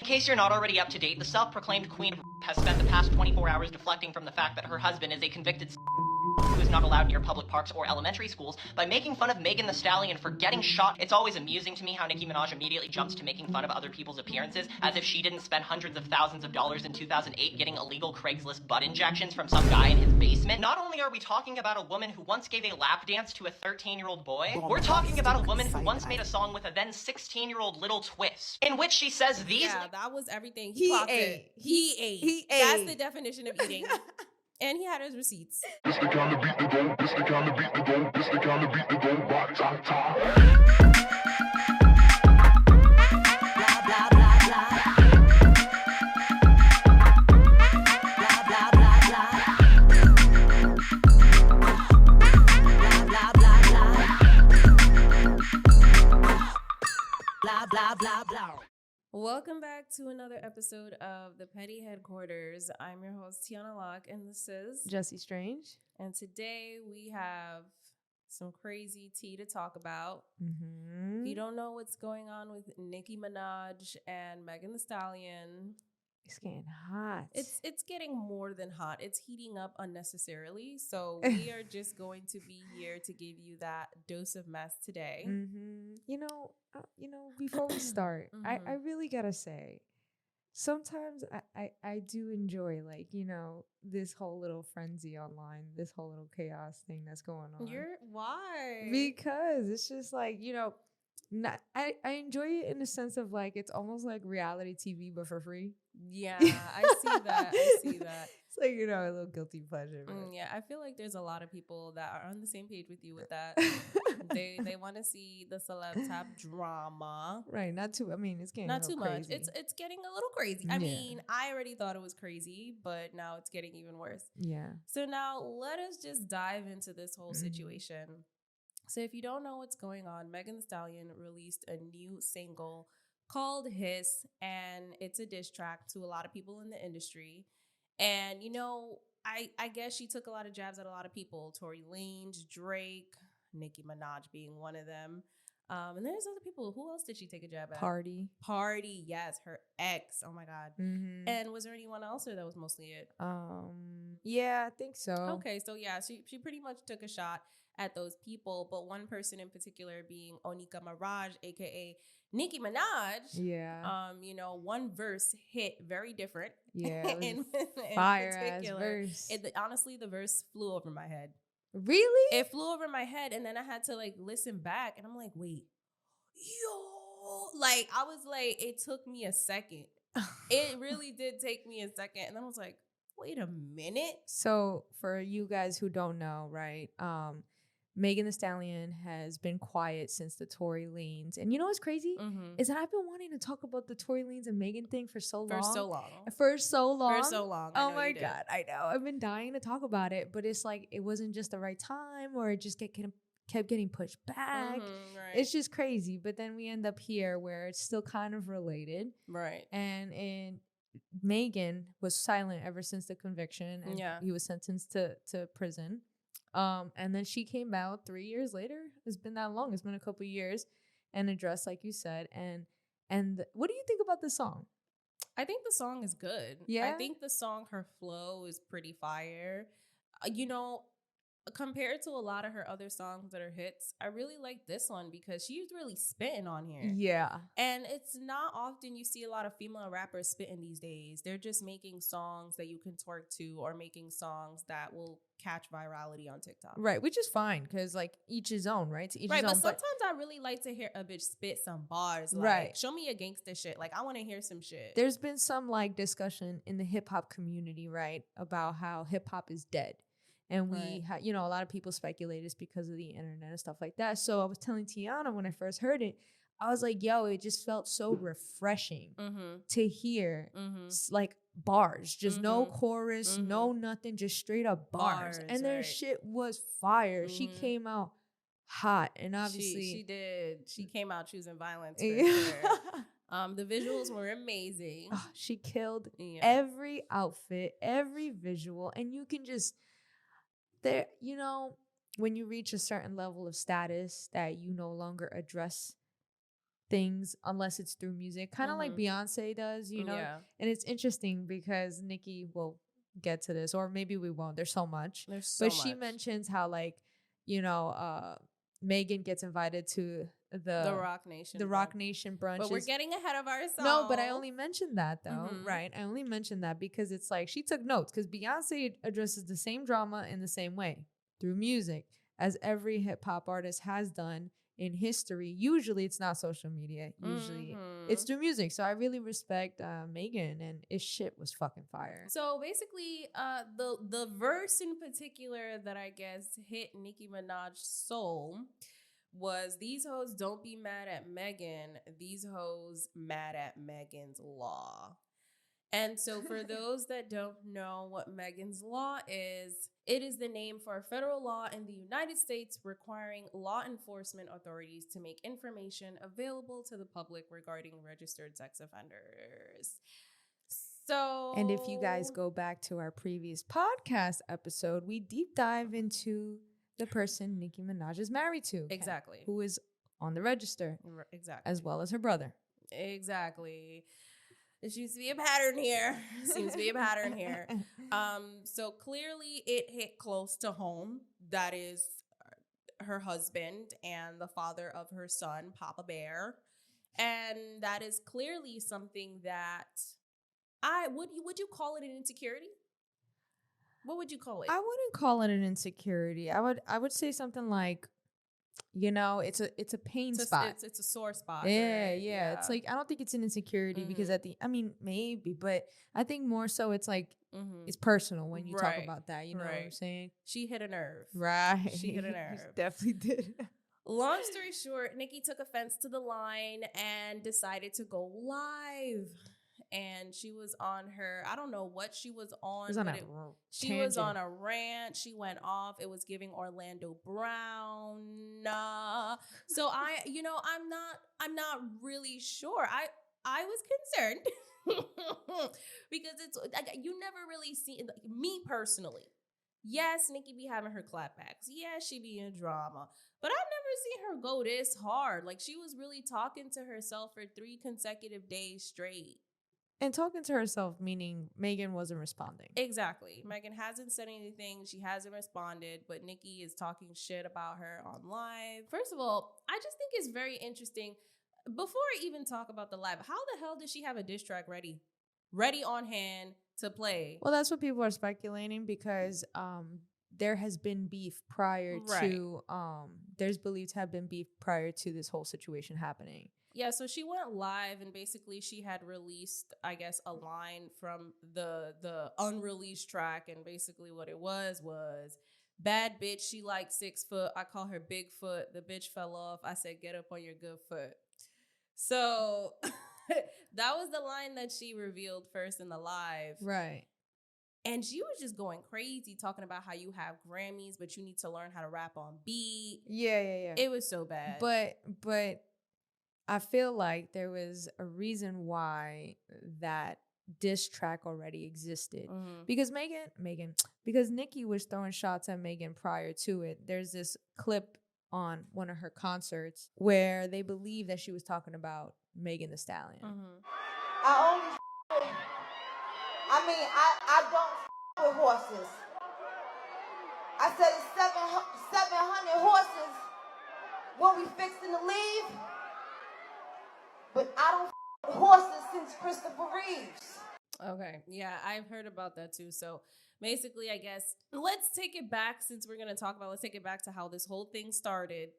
case you're not already up to date, the self-proclaimed queen of has spent the past 24 hours deflecting from the fact that her husband is a convicted who is not allowed near public parks or elementary schools by making fun of Megan Thee Stallion for getting shot. It's always amusing to me how Nicki Minaj immediately jumps to making fun of other people's appearances, as if she didn't spend hundreds of thousands of dollars in 2008 getting illegal Craigslist butt injections from some guy in his basement. Not only are we talking about a woman who once gave a lap dance to a 13-year-old boy, we're talking about a woman who once made a song with a then 16-year-old Little Twist, in which she says these... Yeah, that was everything. He clocked ate. it. He ate. That's the definition of eating. And he had his receipts. This the kind of beat to go, this the kind of beat to go, this the kind of beat to go, rock, top, top. Blah, blah, blah, blah. Blah, blah, blah, blah. Blah, blah, blah, blah. Blah, blah, blah, blah. Welcome back to another episode of The Petty Headquarters. I'm your host, Tiana Locke, and this is Jesse Strange. And today we have some crazy tea to talk about. Mm-hmm. If you don't know what's going on with Nicki Minaj and Megan Thee Stallion, It's getting hot. it's getting more than hot. It's heating up unnecessarily. So we are just going to be here to give you that dose of mess today. Mm-hmm. Before we start, I really gotta say, sometimes I do enjoy, this whole little frenzy online, this whole little chaos thing that's going on. Why? Because it's just I enjoy it in the sense of it's almost like reality TV but for free. Yeah, I see that. I see that. It's a little guilty pleasure. Yeah, I feel like there's a lot of people that are on the same page with you with that. They want to see the celebs have drama. Right, not too. I mean, it's getting not too much. crazy. It's getting a little crazy. I mean, I already thought it was crazy, but now it's getting even worse. Yeah. So now let us just dive into this whole situation. So if you don't know what's going on, Megan Thee Stallion released a new single called Hiss, and it's a diss track to a lot of people in the industry. And, I guess she took a lot of jabs at a lot of people. Tory Lanez, Drake, Nicki Minaj being one of them. And there's other people. Who else did she take a jab at? Party, yes, her ex. Oh, my God. Mm-hmm. And was there anyone else, or that was mostly it? Yeah, I think so. Okay, so yeah, she pretty much took a shot at those people, but one person in particular being Onika Maraj, aka Nicki Minaj. Yeah. One verse hit very different. Yeah. in fire particular. ass verse. Honestly, the verse flew over my head. Really? It flew over my head, and then I had to listen back, and I'm like, wait, yo, I was like, it took me a second. It really did take me a second, and then I was like, wait a minute. So for you guys who don't know, right? Megan Thee Stallion has been quiet since the Tory Lanez. And you know what's crazy? Is that I've been wanting to talk about the Tory Lanez and Megan thing for so long. For so long. Oh my God. I know. I've been dying to talk about it, but it's it wasn't just the right time, or it just kept getting pushed back. Right. It's just crazy. But then we end up here where it's still kind of related. Right. And Megan was silent ever since the conviction, and he was sentenced to prison. And then she came out 3 years later. It's been that long. It's been a couple years, and addressed, like you said. And what do you think about the song? I think the song is good. Yeah. I think the song, her flow is pretty fire. Compared to a lot of her other songs that are hits, I really like this one because she's really spitting on here. Yeah. And it's not often you see a lot of female rappers spitting these days. They're just making songs that you can twerk to, or making songs that will catch virality on TikTok. Right, which is fine because each his own, right? To each right, his own, but sometimes I really like to hear a bitch spit some bars. Right. Show me a gangster shit. I want to hear some shit. There's been some discussion in the hip hop community, right, about how hip hop is dead. And we, a lot of people speculate it's because of the internet and stuff like that. So I was telling Tiana when I first heard it, I was like, yo, it just felt so refreshing to hear bars, just no chorus, no nothing, just straight up bars. And their shit was fire. She came out hot, and obviously she did. She came out choosing violence for sure. The visuals were amazing. Oh, she killed every outfit, every visual, and you can just... There, when you reach a certain level of status that you no longer address things unless it's through music, kind of like Beyonce does, you know. Yeah. And it's interesting because Nicki will get to this, or maybe we won't. There's so much. There's so but much. she mentions how, like, you know, Megan gets invited to the Rock Nation. Rock Nation brunch. But we're getting ahead of ourselves. No, but I only mentioned that though, right? I only mentioned that because it's like she took notes, because Beyonce addresses the same drama in the same way, through music, as every hip hop artist has done in history. Usually it's not social media. Usually it's through music. So I really respect Megan, and his shit was fucking fire. So basically, the verse in particular that I guess hit Nicki Minaj's soul was, "These hoes don't be mad at Megan. These hoes mad at Megan's law." And so for those that don't know what Megan's Law is, it is the name for a federal law in the United States requiring law enforcement authorities to make information available to the public regarding registered sex offenders. So, and if you guys go back to our previous podcast episode, we deep dive into the person Nicki Minaj is married to. Exactly. Who is on the register. Exactly. As well as her brother. Exactly. There seems to be a pattern here. So clearly it hit close to home. That is her husband and the father of her son, Papa Bear. And that is clearly something that would you call it an insecurity? What would you call it? I wouldn't call it an insecurity. I would say something like, you know, it's a pain spot. It's a sore spot. Yeah, right? yeah. It's like, I don't think it's an insecurity because maybe, but I think more so it's like it's personal when you talk about that. You know what I'm saying? She hit a nerve. Right. She hit a nerve. She definitely did. Long story short, Nicki took offense to the line and decided to go live. And she was on her, I don't know what she was on. She was on a rant. She went off. It was giving Orlando Brown. So I'm not really sure. I was concerned because it's like, you never really see, me personally. Yes, Nicki be having her clapbacks. Yes, she be in drama. But I've never seen her go this hard. Like, she was really talking to herself for 3 consecutive days straight. And talking to herself, meaning Megan wasn't responding. Exactly. Megan hasn't said anything. She hasn't responded, but Nicki is talking shit about her on live. First of all, I just think it's very interesting. Before I even talk about the live, how the hell did she have a diss track ready on hand to play? Well, that's what people are speculating, because there has been beef prior to there's believed to have been beef prior to this whole situation happening. Yeah, so she went live and basically she had released, I guess, a line from the unreleased track, and basically what it was, "Bad bitch, she like 6 foot. I call her Bigfoot. The bitch fell off. I said, get up on your good foot." So that was the line that she revealed first in the live. Right. And she was just going crazy, talking about how you have Grammys, but you need to learn how to rap on beat. Yeah. It was so bad. But I feel like there was a reason why that diss track already existed. Because because Nicki was throwing shots at Megan prior to it. There's this clip on one of her concerts where they believe that she was talking about Megan Thee Stallion. I don't with horses. I said it's 700 horses when we fixing to leave. But I don't with horses since Christopher Reeves. Okay, yeah, I've heard about that too. So basically, I guess, let's take it back, since we're going to talk about, let's take it back to how this whole thing started.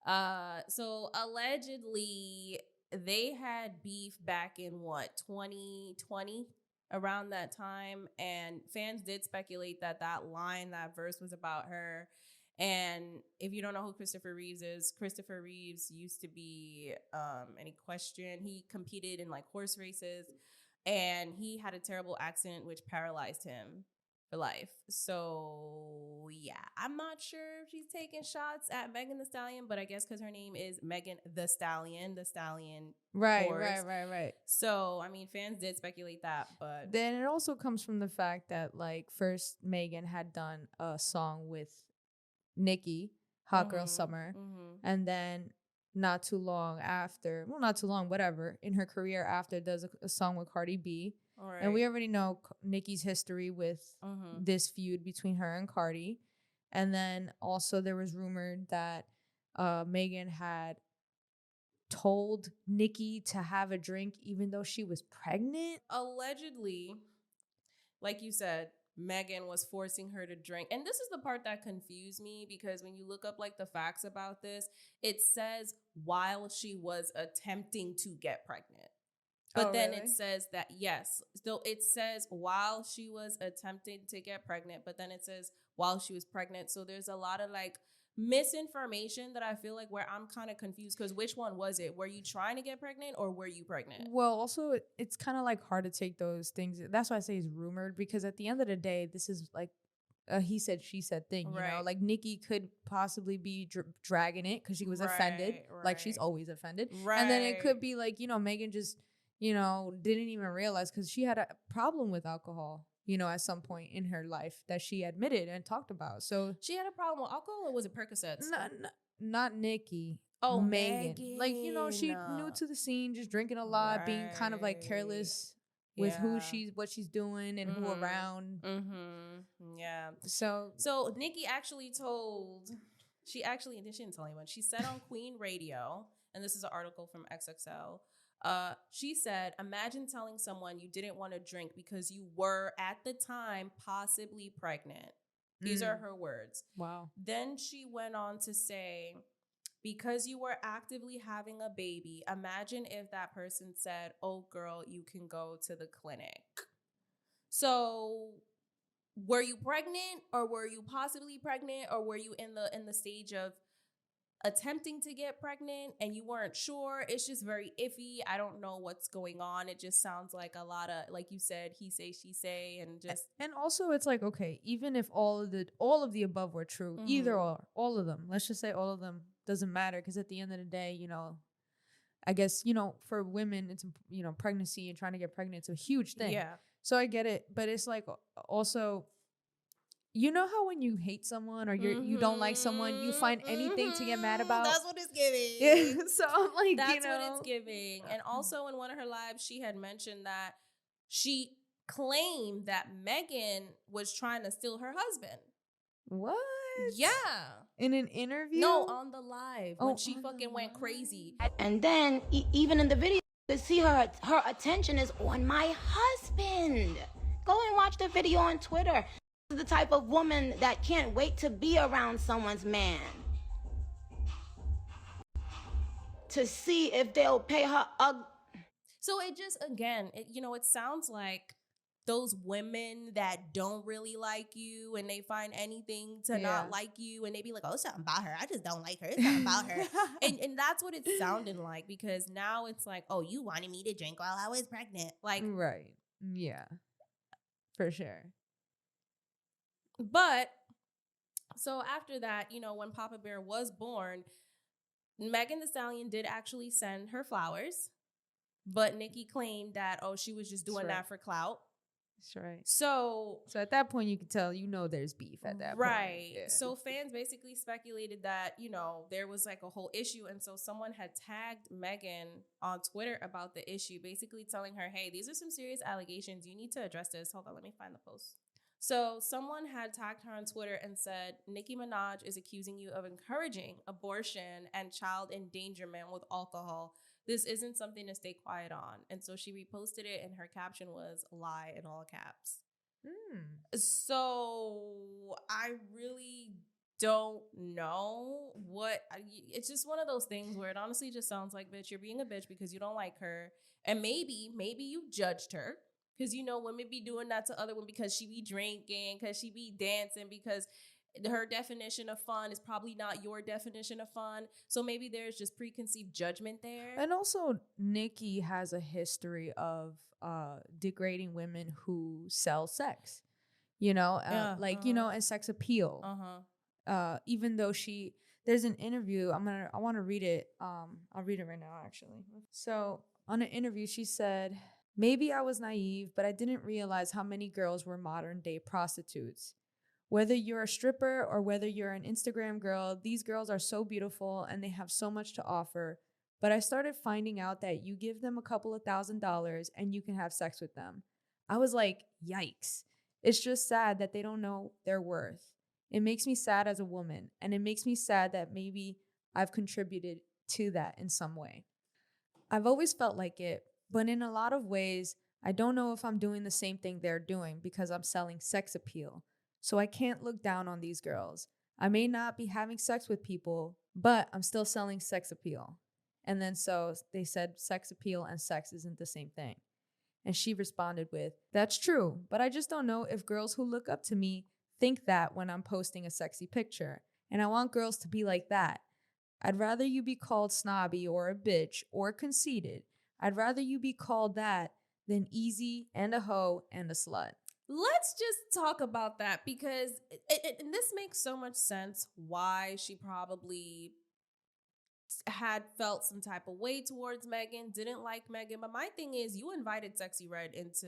So allegedly, they had beef back in 2020, around that time. And fans did speculate that that verse was about her. And if you don't know who Christopher Reeves is, Christopher Reeves used to be an equestrian. He competed in like horse races, and he had a terrible accident which paralyzed him for life. So yeah, I'm not sure if she's taking shots at Megan Thee Stallion, but I guess because her name is Megan the Stallion Right, horse. right. So I mean, fans did speculate that, but then it also comes from the fact that, like, first Megan had done a song with Nicki, Hot Girl Summer, and then not too long after, well, not too long, whatever, in her career after, does a song with Cardi B. All right. And we already know Nicki's history with this feud between her and Cardi. And then also there was rumored that Megan had told Nicki to have a drink even though she was pregnant. Allegedly, like you said, Megan was forcing her to drink. And this is the part that confused me, because when you look up like the facts about this, it says while she was attempting to get pregnant. But then really? it says that, yes, so it says while she was attempting to get pregnant, but then it says while she was pregnant. So there's a lot of like misinformation that I feel like where I'm kind of confused, because which one was it? Were you trying to get pregnant or were you pregnant? Well, also it's kind of like hard to take those things. That's why I say it's rumored, because at the end of the day, this is like a he said, she said thing, you know? Right. Like Nicki could possibly be dragging it because she was offended. Like she's always offended. Right. And then it could be like, you know, Megan just, you know, didn't even realize, because she had a problem with alcohol, you know, at some point in her life that she admitted and talked about. So She had a problem with alcohol, or was it Percocets? not Nikki. Oh, Megan. Like, you know, she new to the scene, just drinking a lot, being kind of like careless with who what she's doing and who around. Yeah. So Nicki actually she didn't tell anyone. She said on Queen Radio, and this is an article from XXL. She said, imagine telling someone you didn't want to drink because you were at the time possibly pregnant. These are her words. Wow. Then she went on to say, because you were actively having a baby, imagine if that person said, oh girl, you can go to the clinic. So were you pregnant, or were you possibly pregnant, or were you in the stage of attempting to get pregnant and you weren't sure? It's just very iffy. I don't know what's going on. It just sounds like a lot of, like you said, he say, she say, and just. And also it's like, okay, even if all of the above were true, either or, all of them, let's just say all of them, doesn't matter, because at the end of the day, you know, I guess, you know, for women, it's, you know, pregnancy and trying to get pregnant, it's a huge thing. Yeah. So I get it, but it's like also, you know how when you hate someone or you don't like someone, you find anything to get mad about? That's what it's giving. Yeah. So I'm like, that's you know, what it's giving. And also in one of her lives, she had mentioned that she claimed that Megan was trying to steal her husband. What? Yeah. In an interview? No, on the live, when she fucking went crazy. And then even in the video, you see her attention is on my husband. Go and watch the video on Twitter. This is the type of woman that can't wait to be around someone's man, to see if they'll pay her. So it just, again, it sounds like those women that don't really like you and they find anything to not like you, and they be like, oh, it's something about her. I just don't like her. It's something about her. and that's what it's sounding like, because now it's like, oh, you wanted me to drink while I was pregnant. Like, right. Yeah. For sure. But so after that, when Papa Bear was born, Megan Thee Stallion did actually send her flowers, but Nicki claimed that, oh, she was just doing that for clout. That's right. So at that point, you could tell, there's beef at that point. Right. Yeah. So fans basically speculated that, there was like a whole issue. And so someone had tagged Megan on Twitter about the issue, basically telling her, hey, these are some serious allegations. You need to address this. Hold on, let me find the post. So someone had tagged her on Twitter and said, Nicki Minaj is accusing you of encouraging abortion and child endangerment with alcohol. This isn't something to stay quiet on. And so she reposted it, and her caption was lie in all caps. So I really don't know it's just one of those things where it honestly just sounds like, bitch, you're being a bitch because you don't like her. And maybe you judged her. Because, women be doing that to other women because she be drinking, because she be dancing, because her definition of fun is probably not your definition of fun. So maybe there's just preconceived judgment there. And also, Nicki has a history of degrading women who sell sex, and sex appeal. Even though there's an interview, I want to read it. I'll read it right now, actually. So on an interview, she said, maybe I was naive, but I didn't realize how many girls were modern day prostitutes. Whether you're a stripper or whether you're an Instagram girl, these girls are so beautiful and they have so much to offer. But I started finding out that you give them a couple of $1,000s and you can have sex with them. I was like, yikes. It's just sad that they don't know their worth. It makes me sad as a woman, and it makes me sad that maybe I've contributed to that in some way. I've always felt like it, but in a lot of ways, I don't know if I'm doing the same thing they're doing because I'm selling sex appeal. So I can't look down on these girls. I may not be having sex with people, but I'm still selling sex appeal. And then so they said sex appeal and sex isn't the same thing. And she responded with, that's true, but I just don't know if girls who look up to me think that when I'm posting a sexy picture. And I want girls to be like that. I'd rather you be called snobby or a bitch or conceited. I'd rather you be called that than easy and a hoe and a slut. Let's just talk about that because and this makes so much sense why she probably had felt some type of way towards Megan, didn't like Megan. But my thing is, you invited Sexy Red into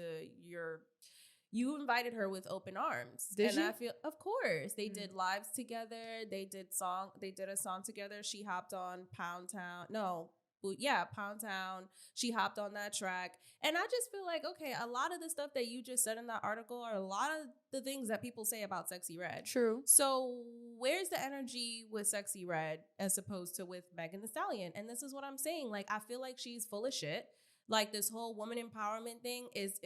you invited her with open arms. Did you? I feel, of course, they did lives together. They did a song together. She hopped on Pound Town. No, yeah, Pound Town. She hopped on that track. And I just feel like, okay, a lot of the stuff that you just said in that article are a lot of the things that people say about Sexy Red. True. So where's the energy with Sexy Red as opposed to with Megan Thee Stallion? And this is what I'm saying. Like, I feel like she's full of shit. Like, this whole woman empowerment thing is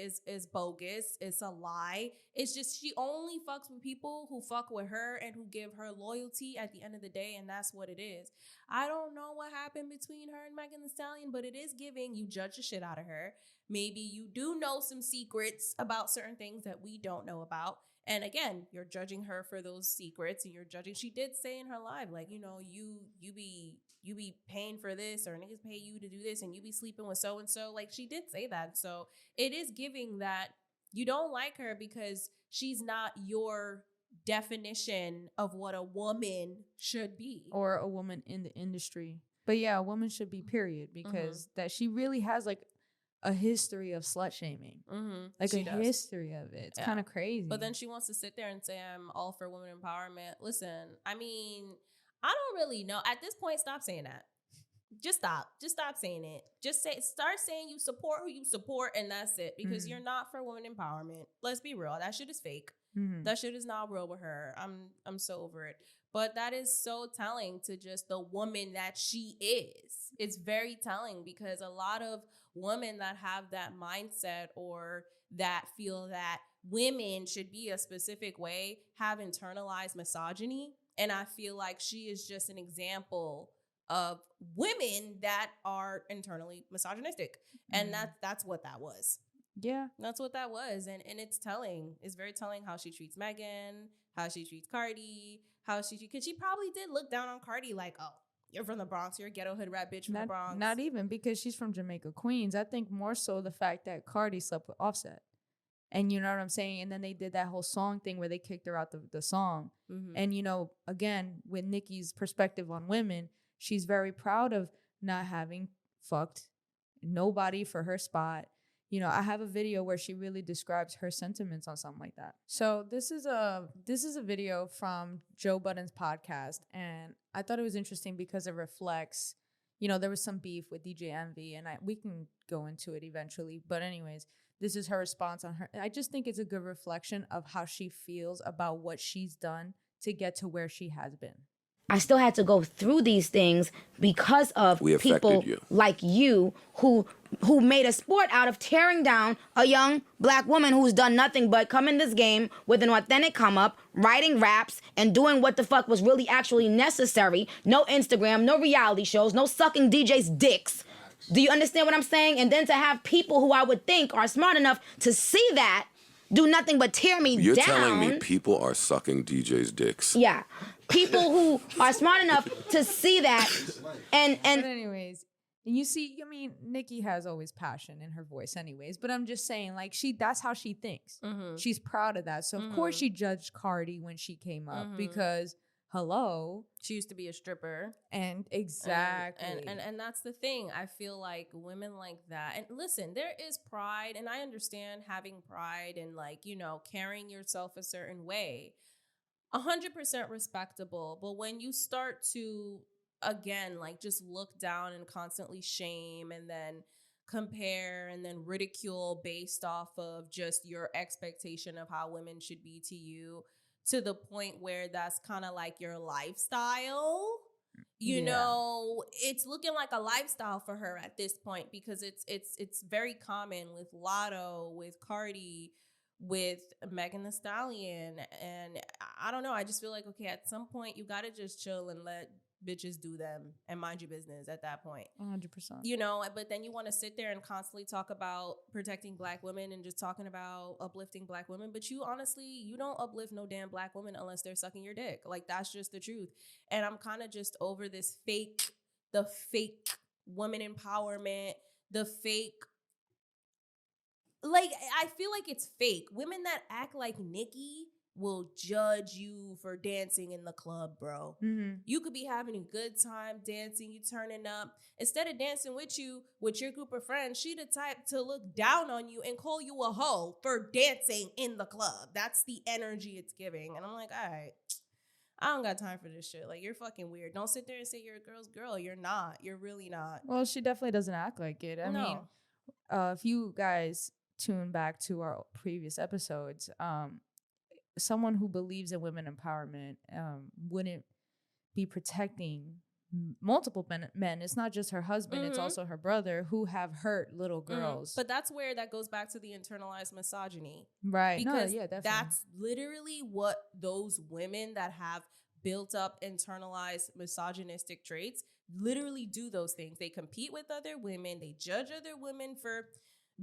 bogus. It's a lie. It's just she only fucks with people who fuck with her and who give her loyalty at the end of the day, and that's what it is. I don't know what happened between her and Megan Thee Stallion, but it is giving you judge the shit out of her. Maybe you do know some secrets about certain things that we don't know about. And again, you're judging her for those secrets, and you're judging. She did say in her live, like, you know, you be paying for this, or niggas pay you to do this, and you be sleeping with so and so. Like, she did say that. So it is giving that you don't like her because she's not your definition of what a woman should be, or a woman in the industry. But yeah, a woman should be, period, because that she really has like a history of slut shaming. Like she does. History of it. It's kind of crazy. But then she wants to sit there and say, I'm all for women empowerment. Listen, I mean, I don't really know. At this point, stop saying that. Just stop. Just stop saying it. Start saying you support who you support, and that's it. Because you're not for women empowerment. Let's be real. That shit is fake. That shit is not real with her. I'm so over it. But that is so telling to just the woman that she is. It's very telling because a lot of women that have that mindset or that feel that women should be a specific way have internalized misogyny. And I feel like she is just an example of women that are internally misogynistic. And that's what that was. Yeah. That's what that was. And it's telling. It's very telling how she treats Megan, how she treats Cardi, because she probably did look down on Cardi like, oh, you're from the Bronx, you're a ghetto hood rat bitch from the Bronx. Not even, because she's from Jamaica, Queens. I think more so the fact that Cardi slept with Offset. And you know what I'm saying? And then they did that whole song thing where they kicked her out the song. And, you know, again, with Nicki's perspective on women, she's very proud of not having fucked nobody for her spot. You know, I have a video where she really describes her sentiments on something like that. So this is a video from Joe Budden's podcast, and I thought it was interesting because it reflects, you know, there was some beef with DJ Envy, and we can go into it eventually. But anyways, this is her response on her. I just think it's a good reflection of how she feels about what she's done to get to where she has been. I still had to go through these things because of people like you who made a sport out of tearing down a young black woman who's done nothing but come in this game with an authentic come up, writing raps, and doing what the fuck was really actually necessary. No Instagram, no reality shows, no sucking DJs' dicks. Do you understand what I'm saying? And then to have people who I would think are smart enough to see that do nothing but tear me down. You're telling me people are sucking DJs' dicks? Yeah. People who are smart enough to see that and But anyways, you see, I mean, Nicki has always passion in her voice anyways, but I'm just saying, like, that's how she thinks. She's proud of that. So of course she judged Cardi when she came up because hello, she used to be a stripper. And exactly. And that's the thing. I feel like women like that. And listen, there is pride, and I understand having pride and, like, you know, carrying yourself a certain way. 100% respectable. But when you start to, again, like just look down and constantly shame and then compare and then ridicule based off of just your expectation of how women should be to you, to the point where that's kind of like your lifestyle, you know, it's looking like a lifestyle for her at this point, because it's very common with Lotto, with Cardi, with Megan Thee Stallion. And I don't know, I just feel like, okay, at some point you gotta just chill and let bitches do them and mind your business at that point. 100%. You know, but then you want to sit there and constantly talk about protecting Black women and just talking about uplifting Black women, but you honestly, you don't uplift no damn Black women unless they're sucking your dick. Like, that's just the truth. And I'm kind of just over this the fake woman empowerment, the fake, like, I feel like it's fake. Women that act like Nicki will judge you for dancing in the club, bro. Mm-hmm. You could be having a good time dancing, you turning up. Instead of dancing with you, with your group of friends, she the type to look down on you and call you a hoe for dancing in the club. That's the energy it's giving. And I'm like, all right, I don't got time for this shit. Like, you're fucking weird. Don't sit there and say you're a girl's girl. You're not. You're really not. Well, she definitely doesn't act like it. I mean, if you guys tune back to our previous episodes, someone who believes in women empowerment wouldn't be protecting multiple men. It's not just her husband, it's also her brother, who have hurt little girls. But that's where that goes back to the internalized misogyny. Right. Because definitely. that's literally what those women that have built up internalized misogynistic traits literally do those things. They compete with other women, they judge other women for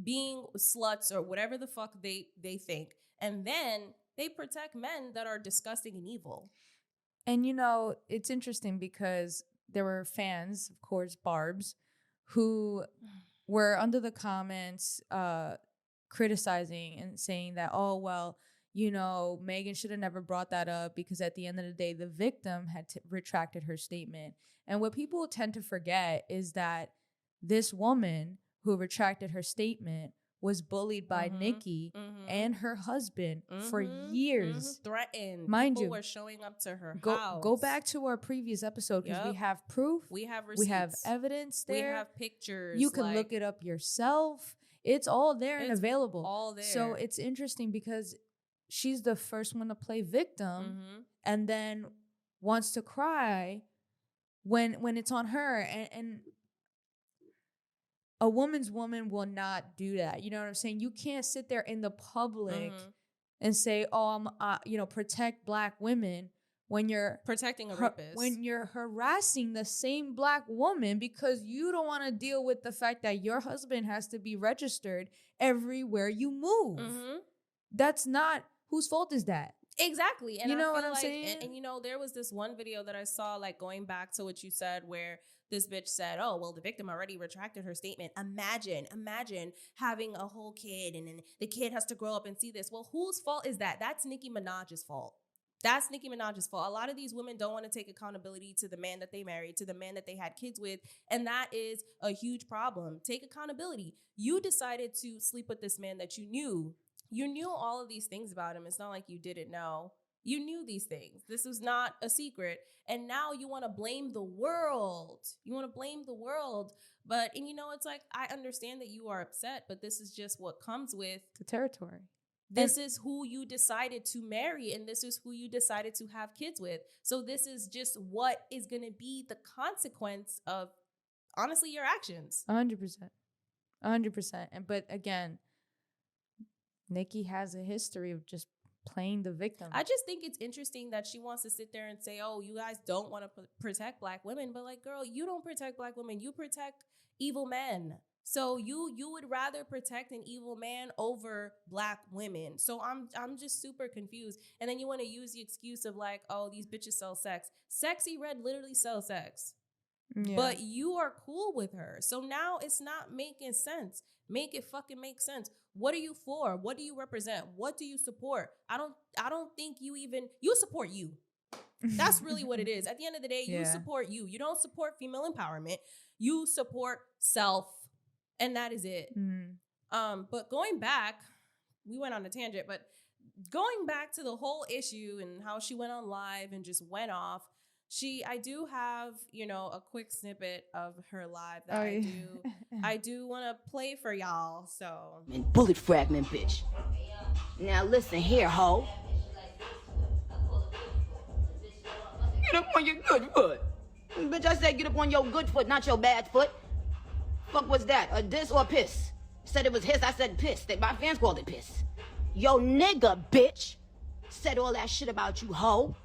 being sluts or whatever the fuck they think. And then they protect men that are disgusting and evil. And, you know, it's interesting because there were fans, of course, Barbs, who were under the comments criticizing and saying that, oh, well, you know, Megan should have never brought that up because at the end of the day, the victim had retracted her statement. And what people tend to forget is that this woman who retracted her statement was bullied by Nicki and her husband for years. Threatened. Mind People you, were showing up to her house. Go back to our previous episode because we have proof. We have receipts. We have evidence there. We have pictures. You can look it up yourself. It's all there and available. All there. So it's interesting because she's the first one to play victim and then wants to cry when it's on her. And a woman's woman will not do that. You know what I'm saying? You can't sit there in the public and say, "Oh, I'm, protect Black women," when you're protecting a rapist, when you're harassing the same Black woman because you don't want to deal with the fact that your husband has to be registered everywhere you move. That's not, whose fault is that? Exactly. And you know what I'm saying? And you know, there was this one video that I saw, like, going back to what you said, where this bitch said, oh, well, the victim already retracted her statement. Imagine having a whole kid and then the kid has to grow up and see this. Well, whose fault is that? That's Nicki Minaj's fault. That's Nicki Minaj's fault. A lot of these women don't want to take accountability to the man that they married, to the man that they had kids with. And that is a huge problem. Take accountability. You decided to sleep with this man that you knew. You knew all of these things about him. It's not like you didn't know. You knew these things. This was not a secret. And now you want to blame the world. You want to blame the world. But, and you know, it's like, I understand that you are upset, but this is just what comes with the territory. This is who you decided to marry, and this is who you decided to have kids with. So this is just what is going to be the consequence of, honestly, your actions. 100%. 100%. But again, Nicki has a history of just playing the victim. I just think it's interesting that she wants to sit there and say, oh, you guys don't want to protect Black women. But, like, girl, you don't protect Black women. You protect evil men. So you would rather protect an evil man over Black women. So I'm just super confused. And then you want to use the excuse of, like, oh, these bitches sell sex. Sexy Red literally sells sex. Yeah. But you are cool with her. So now it's not making sense. Make it fucking make sense. What are you for? What do you represent? What do you support? I don't think you support you. That's really what it is. At the end of the day, you support you. You don't support female empowerment. You support self. And that is it. But going back, we went on a tangent, but going back to the whole issue and how she went on live and just went off. I do have, a quick snippet of her live that I do want to play for y'all. So, bullet fragment, bitch. Now listen here, hoe. Get up on your good foot. Bitch, I said get up on your good foot, not your bad foot. Fuck was that? A diss or a piss? Said it was hiss, I said piss. My fans called it piss. Yo nigga, bitch, said all that shit about you, hoe.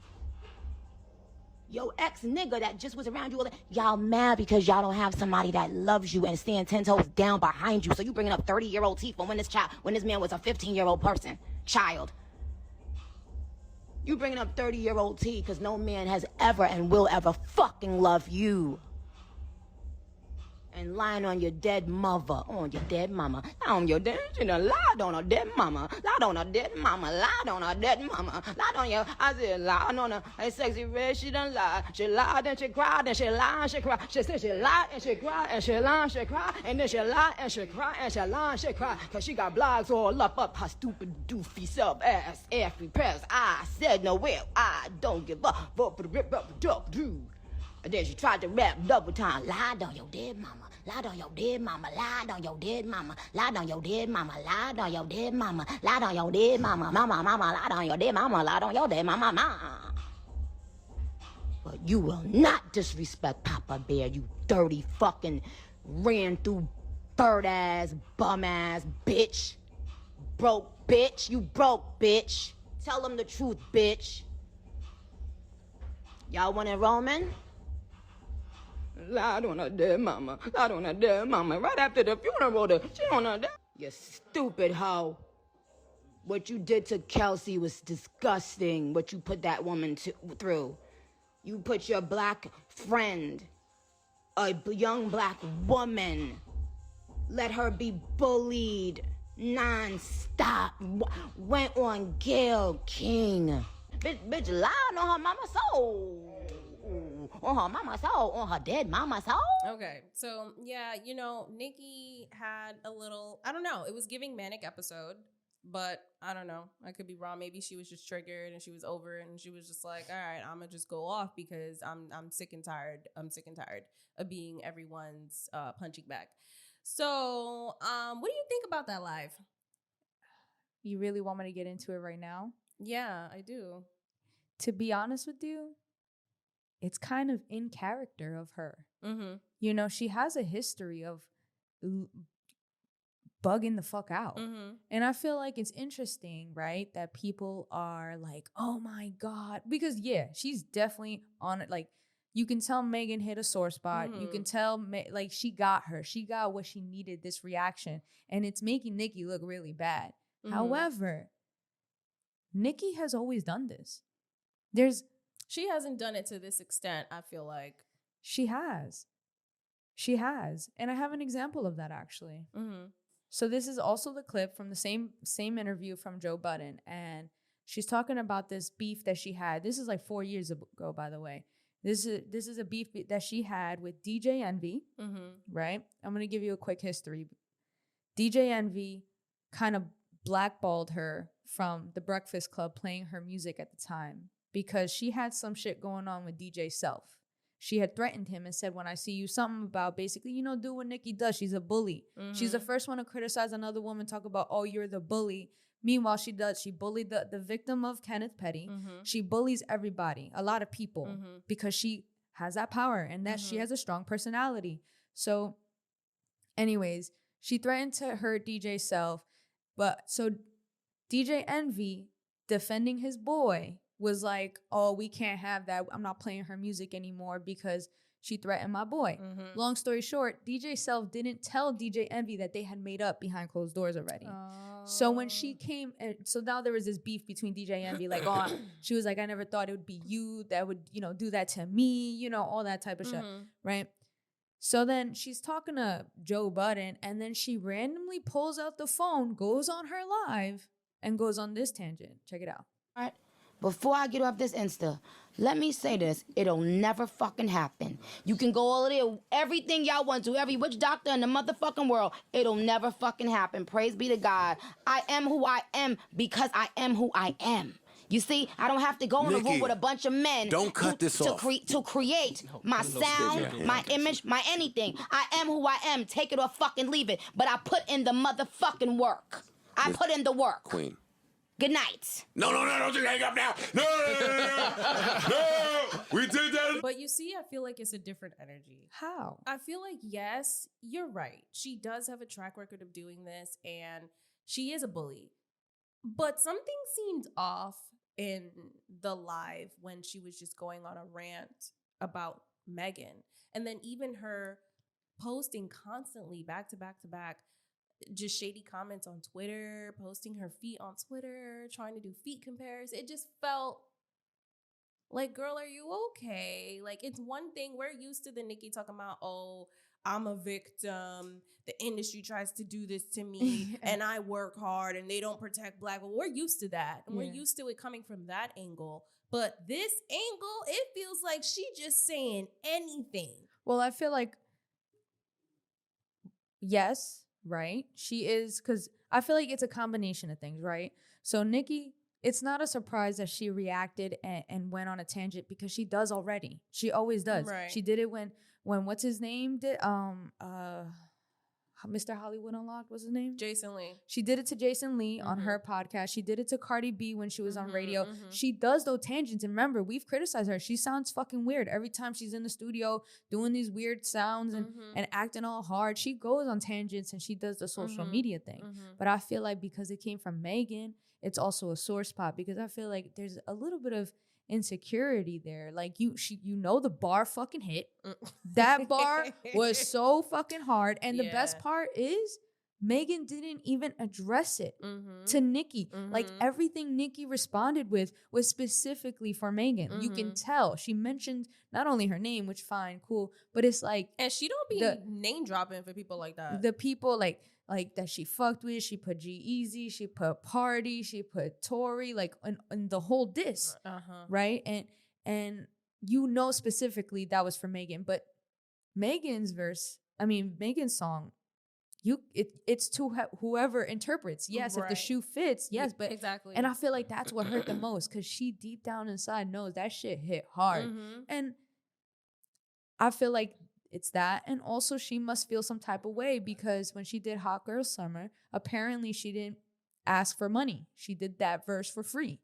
Yo ex-nigga that just was around you all that. Y'all mad because y'all don't have somebody that loves you and stand 10 toes down behind you. So you bringing up 30-year-old teeth from when this man was a 15-year-old child. You bringing up 30-year-old tea because no man has ever and will ever fucking love you. And lying on your dead mother, on your dead mama. On your dead, she done lied on her dead mama. Lied on her dead mama, lied on her dead mama. Lied on your, I said lied on her. Hey, sexy red, she done lied. She lied and she cried and she lied and she cried. She said she lied and she cried and she lied and she cried. And then she lied and she cried and she lied and she cried. Cause she got blogs all up her stupid doofy self ass. Every press, I said no well, I don't give up. Vote for the rip up the duck, dude. And then she tried to rap double time. Lied on your dead mama. Lied on your dead mama. Lied on your dead mama. Lied on your dead mama. Lied on your dead mama. Lied on your dead mama. Mama, lied on your dead mama. Lied on your dead mama. Mama. But you will not disrespect Papa Bear, you dirty fucking ran through bird ass, bum ass bitch. Broke bitch. You broke bitch. Tell them the truth, bitch. Y'all want it, Roman? Lied on her dead mama. Lied on her dead mama. Right after the funeral, she on her dead. You stupid hoe. What you did to Kelsey was disgusting. What you put that woman through. You put your black friend, a young black woman, let her be bullied non-stop. Went on Gayle King. Bitch lied on her mama's soul. On her mama's soul, on her dead mama's soul. Okay, so yeah, Nicki had a little, I don't know, it was giving manic episode, but I don't know, I could be wrong. Maybe she was just triggered and she was over it and she was just like, all right, I'm gonna just go off because I'm sick and tired. I'm sick and tired of being everyone's punching bag. So, what do you think about that live? You really want me to get into it right now? Yeah, I do. To be honest with you, it's kind of in character of her. Mm-hmm. She has a history of bugging the fuck out. Mm-hmm. And I feel like it's interesting, right? That people are like, oh my God. Because yeah, she's definitely on it. Like, you can tell Megan hit a sore spot. Mm-hmm. You can tell, like, she got her. She got what she needed, this reaction. And it's making Nicki look really bad. Mm-hmm. However, Nicki has always done this. She hasn't done it to this extent, I feel like. She has. And I have an example of that, actually. Mm-hmm. So this is also the clip from the same interview from Joe Budden. And she's talking about this beef that she had. This is like 4 years ago, by the way. This is a beef that she had with DJ Envy, right? I'm going to give you a quick history. DJ Envy kind of blackballed her from the Breakfast Club playing her music at the time, because she had some shit going on with DJ Self. She had threatened him and said, when I see you, something about basically, do what Nicki does. She's a bully. Mm-hmm. She's the first one to criticize another woman, talk about, oh, you're the bully. Meanwhile, she bullied the victim of Kenneth Petty. Mm-hmm. She bullies everybody, a lot of people, because she has that power and that she has a strong personality. So anyways, she threatened to hurt DJ Self. But so DJ Envy, defending his boy, was like, oh, we can't have that. I'm not playing her music anymore because she threatened my boy. Mm-hmm. Long story short, DJ Self didn't tell DJ Envy that they had made up behind closed doors already. Oh. So when she came, and so now there was this beef between DJ Envy, like, oh, she was like, I never thought it would be you that would, do that to me, all that type of shit, right? So then she's talking to Joe Budden, and then she randomly pulls out the phone, goes on her live, and goes on this tangent. Check it out. All right. before I get off this Insta, let me say this. It'll never fucking happen. You can go all there, everything y'all want to, every witch doctor in the motherfucking world. It'll never fucking happen. Praise be to God. I am who I am because I am who I am. You see, I don't have to go in a room with a bunch of men don't cut this off. to create my sound, my image, my anything. I am who I am. Take it or fucking leave it. But I put in the motherfucking work. I put in the work. Queen. Good night. No, don't just hang up now. No. We did that. But you see, I feel like it's a different energy. How? I feel like, yes, you're right. She does have a track record of doing this, and she is a bully. But something seemed off in the live when she was just going on a rant about Megan. And then even her posting constantly back to back to back, just shady comments on Twitter, posting her feet on Twitter, trying to do feet compares. It just felt like, girl, are you okay? Like, it's one thing, we're used to the Nicki talking about, oh, I'm a victim. The industry tries to do this to me and I work hard and they don't protect Black. Well, we're used to that. And we're used to it coming from that angle. But this angle, it feels like she just saying anything. Well, I feel like, yes, right? She is, because I feel like it's a combination of things, right? So Nicki, it's not a surprise that she reacted and went on a tangent because she does already. She always does. Right. She did it when what's his name did Mr. Hollywood Unlocked, what's his name? Jason Lee. She did it to Jason Lee on her podcast. She did it to Cardi B when she was on radio. She does those tangents. And remember, we've criticized her. She sounds fucking weird. Every time she's in the studio doing these weird sounds and acting all hard, she goes on tangents and she does the social media thing. But I feel like because it came from Megan, it's also a sore spot because I feel like there's a little bit of insecurity there. Like you know the bar fucking hit. That bar was so fucking hard. And the best part is Megan didn't even address it to Nicki. Like everything Nicki responded with was specifically for Megan. You can tell. She mentioned not only her name, which fine, cool, but it's like, and she don't be name dropping for people like that. The people like that she fucked with, she put G-Eazy, she put Party, she put Tory, like in the whole diss, right? And you know specifically that was for Megan, but Megan's song, it's to whoever interprets. Yes, if the shoe fits, yes, but exactly. And I feel like that's what hurt the most because she deep down inside knows that shit hit hard, and I feel like it's that. And also she must feel some type of way because when she did Hot Girl Summer, apparently she didn't ask for money. She did that verse for free.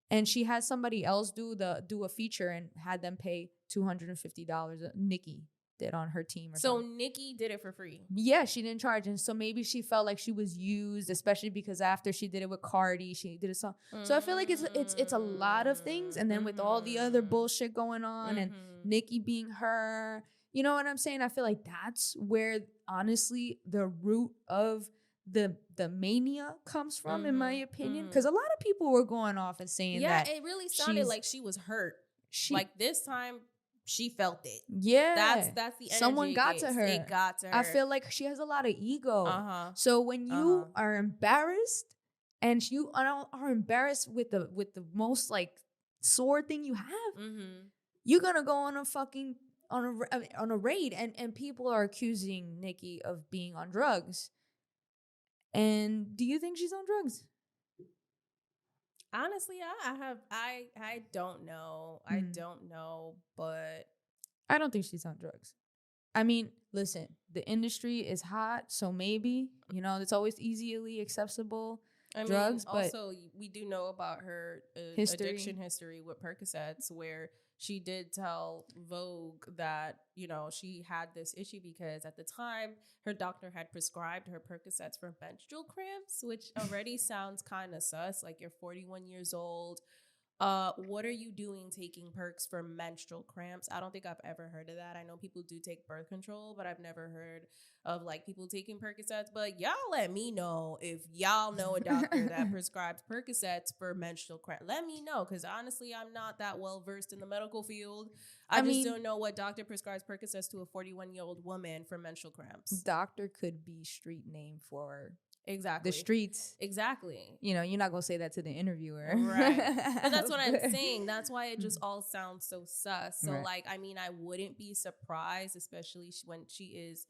And she had somebody else do a feature and had them pay $250. Nicki did on her team or something. So Nicki did it for free. Yeah, she didn't charge. And so maybe she felt like she was used, especially because after she did it with Cardi, she did a song. So I feel like it's a lot of things. And then with all the other bullshit going on and Nicki being her, you know what I'm saying? I feel like that's where, honestly, the root of the mania comes from, in my opinion. Because a lot of people were going off and saying that. Yeah, it really sounded like she was hurt. Like this time, she felt it. Yeah. That's the energy. Someone got to her. It got to her. I feel like she has a lot of ego. So when you are embarrassed and you are embarrassed with the most like sore thing you have, you're gonna go on a fucking on a raid and people are accusing Nicki of being on drugs. And do you think she's on drugs? Honestly, I don't know. I don't know, but I don't think she's on drugs. I mean, listen, the industry is hot, so maybe, it's always easily accessible drugs. But also, we do know about her addiction history with Percocets, where she did tell Vogue that, she had this issue because at the time her doctor had prescribed her Percocets for menstrual cramps, which already sounds kind of sus. Like, you're 41 years old. What are you doing taking perks for menstrual cramps? I don't think I've ever heard of that. I know people do take birth control, but I've never heard of like people taking Percocets. But y'all let me know if y'all know a doctor that prescribes Percocets for menstrual cramps. Let me know, because honestly, I'm not that well versed in the medical field. I just don't know what doctor prescribes Percocets to a 41-year-old woman for menstrual cramps. Doctor could be street name for Exactly. the streets. Exactly. You know, you're not gonna say that to the interviewer. Right. But that's what I'm saying. That's why it just all sounds so sus. So Right. like, I mean, I wouldn't be surprised, especially when she is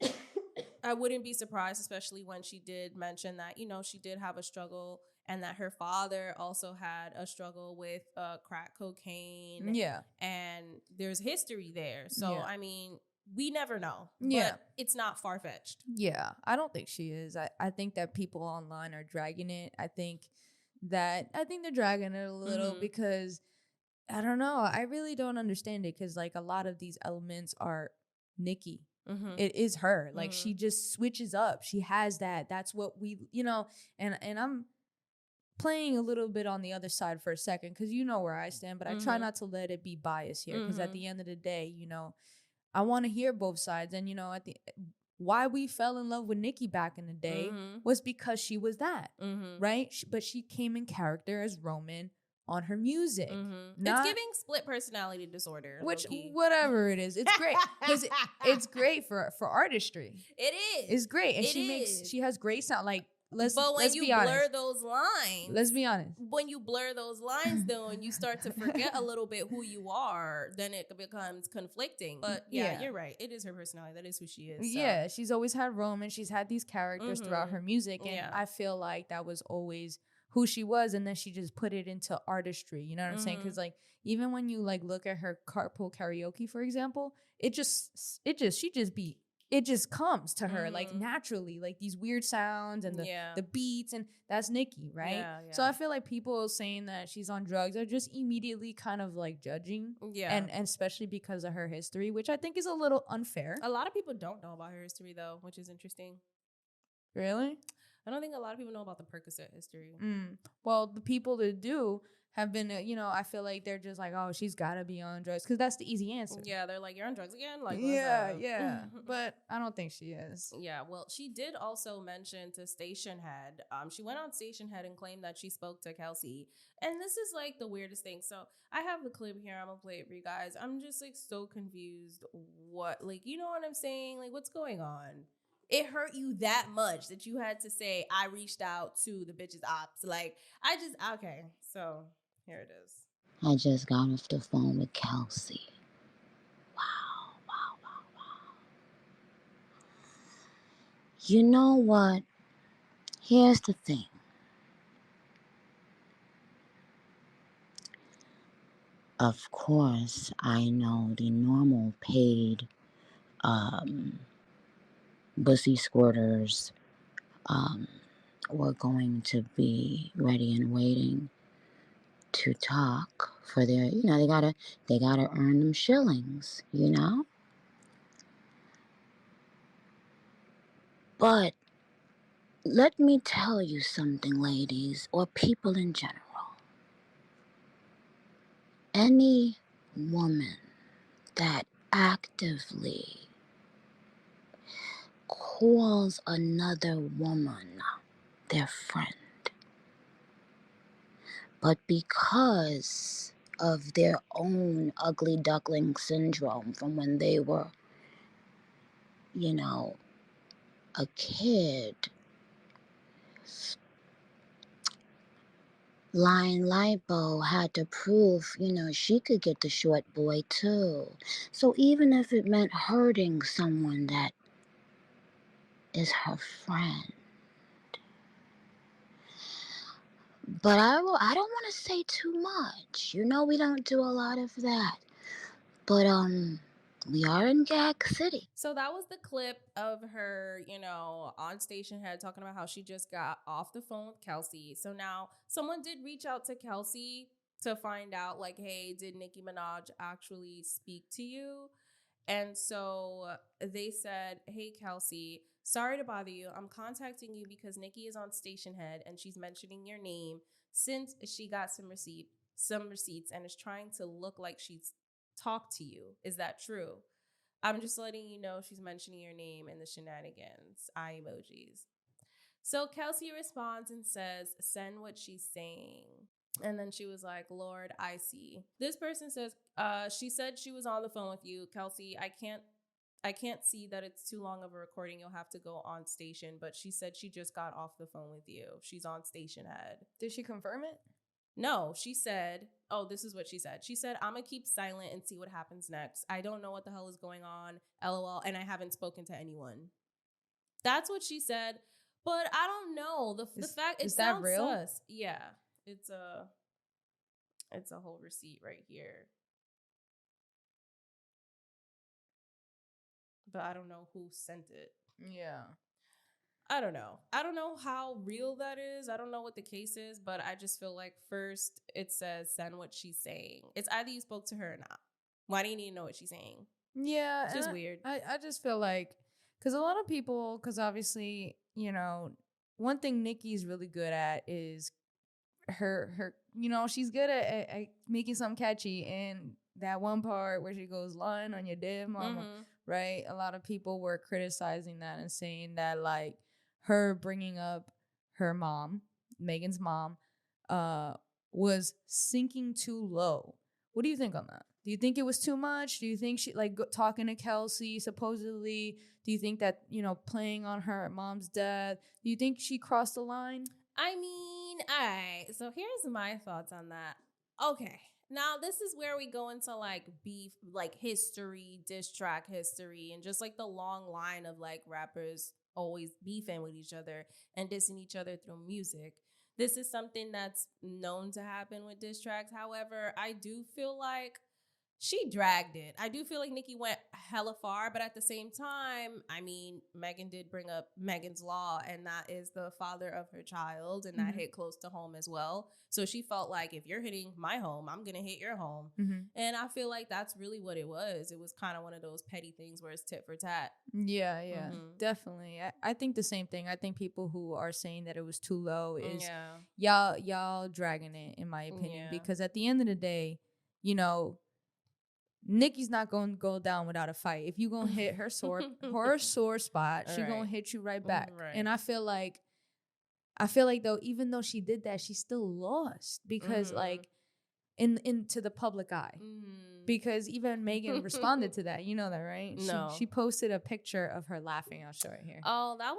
I wouldn't be surprised, especially when she did mention that, you know, she did have a struggle and that her father also had a struggle with crack cocaine. Yeah. And there's history there. So, Yeah. I mean, we never know. Yeah. But it's not far-fetched. Yeah, I don't think she is. I think that people online are dragging it. I think they're dragging it a little because I don't know. I really don't understand it because like a lot of these elements are Nicki. It is her. Like she just switches up. She has that. That's what we, you know, and I'm playing a little bit on the other side for a second because you know where I stand, but I try not to let it be biased here because at the end of the day, you know, I want to hear both sides. And, you know, why we fell in love with Nicki back in the day was because she was that, right? But she came in character as Roman on her music. It's giving split personality disorder. Which, low-key. whatever it is, it's great. Because it's great for artistry. It is. It's great. And she has great sound. Like, let's be honest. Those lines, let's be honest. When you blur those lines, though, and you start to forget a little bit who you are, then it becomes conflicting. But yeah, you're right. It is her personality. That is who she is. So. Yeah, she's always had Roman. She's had these characters throughout her music, and I feel like that was always who she was, and then she just put it into artistry. You know what I'm saying? Because like even when you like look at her carpool karaoke, for example, it just comes to her like naturally, like these weird sounds and the beats, and that's Nicki, right? Yeah. So I feel like people saying that she's on drugs are just immediately kind of like judging, and especially because of her history, which I think is a little unfair. A lot of people don't know about her history though, which is interesting. Really? I don't think a lot of people know about the Percocet history. Well, the people that do have been, you know, I feel like they're just like, oh, she's got to be on drugs because that's the easy answer. Yeah, they're like, you're on drugs again? Like, yeah. But I don't think she is. Yeah, well, she did also mention to Station Head. She went on Station Head and claimed that she spoke to Kelsey. And this is like the weirdest thing. So I have the clip here. I'm going to play it for you guys. I'm just like so confused. What, like, you know what I'm saying? Like, what's going on? It hurt you that much that you had to say, I reached out to the bitch's ops. Like, okay. So here it is. I just got off the phone with Kelsey. Wow. You know what? Here's the thing. Of course, I know the normal paid bussy squirters were going to be ready and waiting to talk for their, you know, they gotta earn them shillings, you know? But let me tell you something, ladies, or people in general. Any woman that actively calls another woman their friend, but because of their own ugly duckling syndrome from when they were, you know, a kid, Lion Lipo had to prove, you know, she could get the short boy too. So even if it meant hurting someone that is her friend. But I don't want to say too much. You know, we don't do a lot of that. But we are in Gag City. So that was the clip of her, you know, on Station Head talking about how she just got off the phone with Kelsey. So now someone did reach out to Kelsey to find out, like, hey, did Nicki Minaj actually speak to you? And so they said, hey, Kelsey, sorry to bother you. I'm contacting you because Nicki is on Station Head and she's mentioning your name since she got some receipts and is trying to look like she's talked to you. Is that true? I'm just letting you know she's mentioning your name in the shenanigans. Eye emojis. So Kelsey responds and says, send what she's saying. And then she was like, Lord, I see. This person says, she said she was on the phone with you. Kelsey, I can't I can't see that it's too long of a recording. You'll have to go on station. But she said she just got off the phone with you. She's on station head. Did she confirm it? No, she said, oh, this is what she said. She said, I'm going to keep silent and see what happens next. I don't know what the hell is going on. LOL. And I haven't spoken to anyone. That's what she said. But I don't know. The fact is it that sounds real? sus. Yeah. It's a whole receipt right here. But I don't know who sent it. Yeah. I don't know. I don't know how real that is. I don't know what the case is, but I just feel like first it says send what she's saying. It's either you spoke to her or not. Why do you need to know what she's saying? Yeah. It's just weird. I just feel like, because a lot of people, because obviously, you know, one thing Nicki's really good at is her you know, she's good at making something catchy. And that one part where she goes, lying on your dead mama, right? A lot of people were criticizing that and saying that, like, her bringing up her mom, Megan's mom, was sinking too low. What do you think on that? Do you think it was too much? Do you think she, like, talking to Kelsey supposedly? Do you think that, you know, playing on her mom's death? Do you think she crossed the line? I mean, all right. So here's my thoughts on that. Okay. Now, this is where we go into like beef, like history, diss track history, and just like the long line of like rappers always beefing with each other and dissing each other through music. This is something that's known to happen with diss tracks. However, I do feel like she dragged it. I do feel like Nicki went hella far, but at the same time, I mean, Megan did bring up Megan's Law, and that is the father of her child, and that hit close to home as well. So she felt like, if you're hitting my home, I'm going to hit your home. And I feel like that's really what it was. It was kind of one of those petty things where it's tit for tat. Yeah, definitely. I think the same thing. I think people who are saying that it was too low is y'all dragging it, in my opinion, because at the end of the day, you know, Nicki's not going to go down without a fight. If you going to hit her sore spot, she going to hit you right back. And I feel like though, even though she did that, she still lost because like into the public eye. Because even Megan responded to that. You know that, right? No. She posted a picture of her laughing. I'll show it here. Oh, that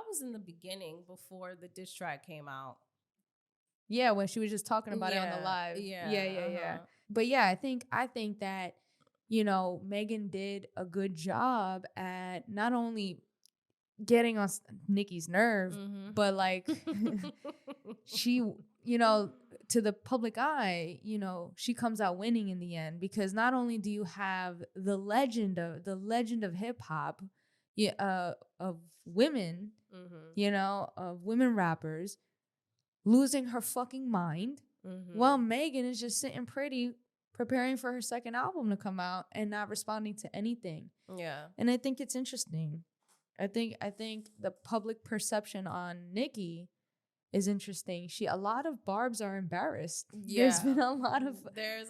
was in the beginning before the diss track came out. Yeah, when she was just talking about it on the live. Yeah. But yeah, I think that, you know, Megan did a good job at not only getting on Nicki's nerve, but like she, you know, to the public eye, you know, she comes out winning in the end, because not only do you have the legend of hip hop, of women, you know, of women rappers losing her fucking mind, while Megan is just sitting pretty, preparing for her second album to come out and not responding to anything. Yeah. And I think it's interesting. I think the public perception on Nicki is interesting. A lot of Barbs are embarrassed. Yeah. There's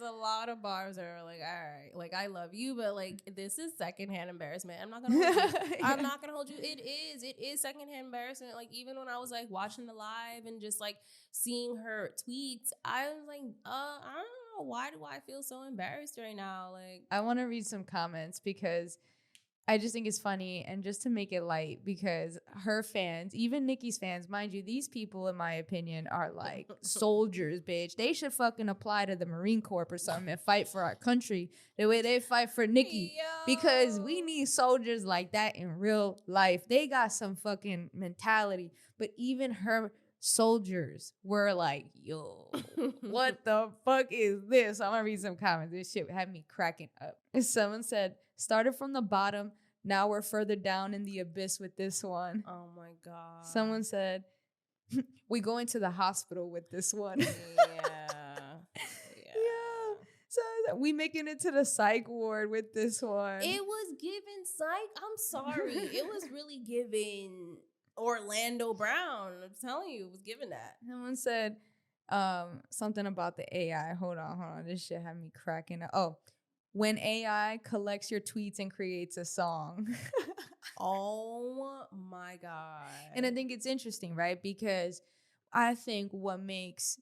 a lot of Barbs that are like, all right, like, I love you, but like, this is secondhand embarrassment. I'm not gonna hold you. I'm not gonna hold you. It is secondhand embarrassment. Like, even when I was like watching the live and just like seeing her tweets, I was like, I don't know, why do I feel so embarrassed right now? Like, I want to read some comments because I just think it's funny, and just to make it light, because her fans, even Nicki's fans, mind you, these people, in my opinion, are like soldiers, bitch. They should fucking apply to the Marine Corps or something and fight for our country the way they fight for Nicki. Because we need soldiers like that in real life. They got some fucking mentality. But even her soldiers were like, yo, what the fuck is this? I'm gonna read some comments. This shit had me cracking up. Someone said, started from the bottom, now we're further down in the abyss with this one. oh my God. Someone said, we go into the hospital with this one. Yeah. So we making it to the psych ward with this one. It was given psych. I'm sorry. It was really given Orlando Brown. I'm telling you, it was given that. Someone said something about the AI. Hold on. This shit had me cracking up. Oh, when AI collects your tweets and creates a song. Oh my God. And I think it's interesting, right? Because I think what makes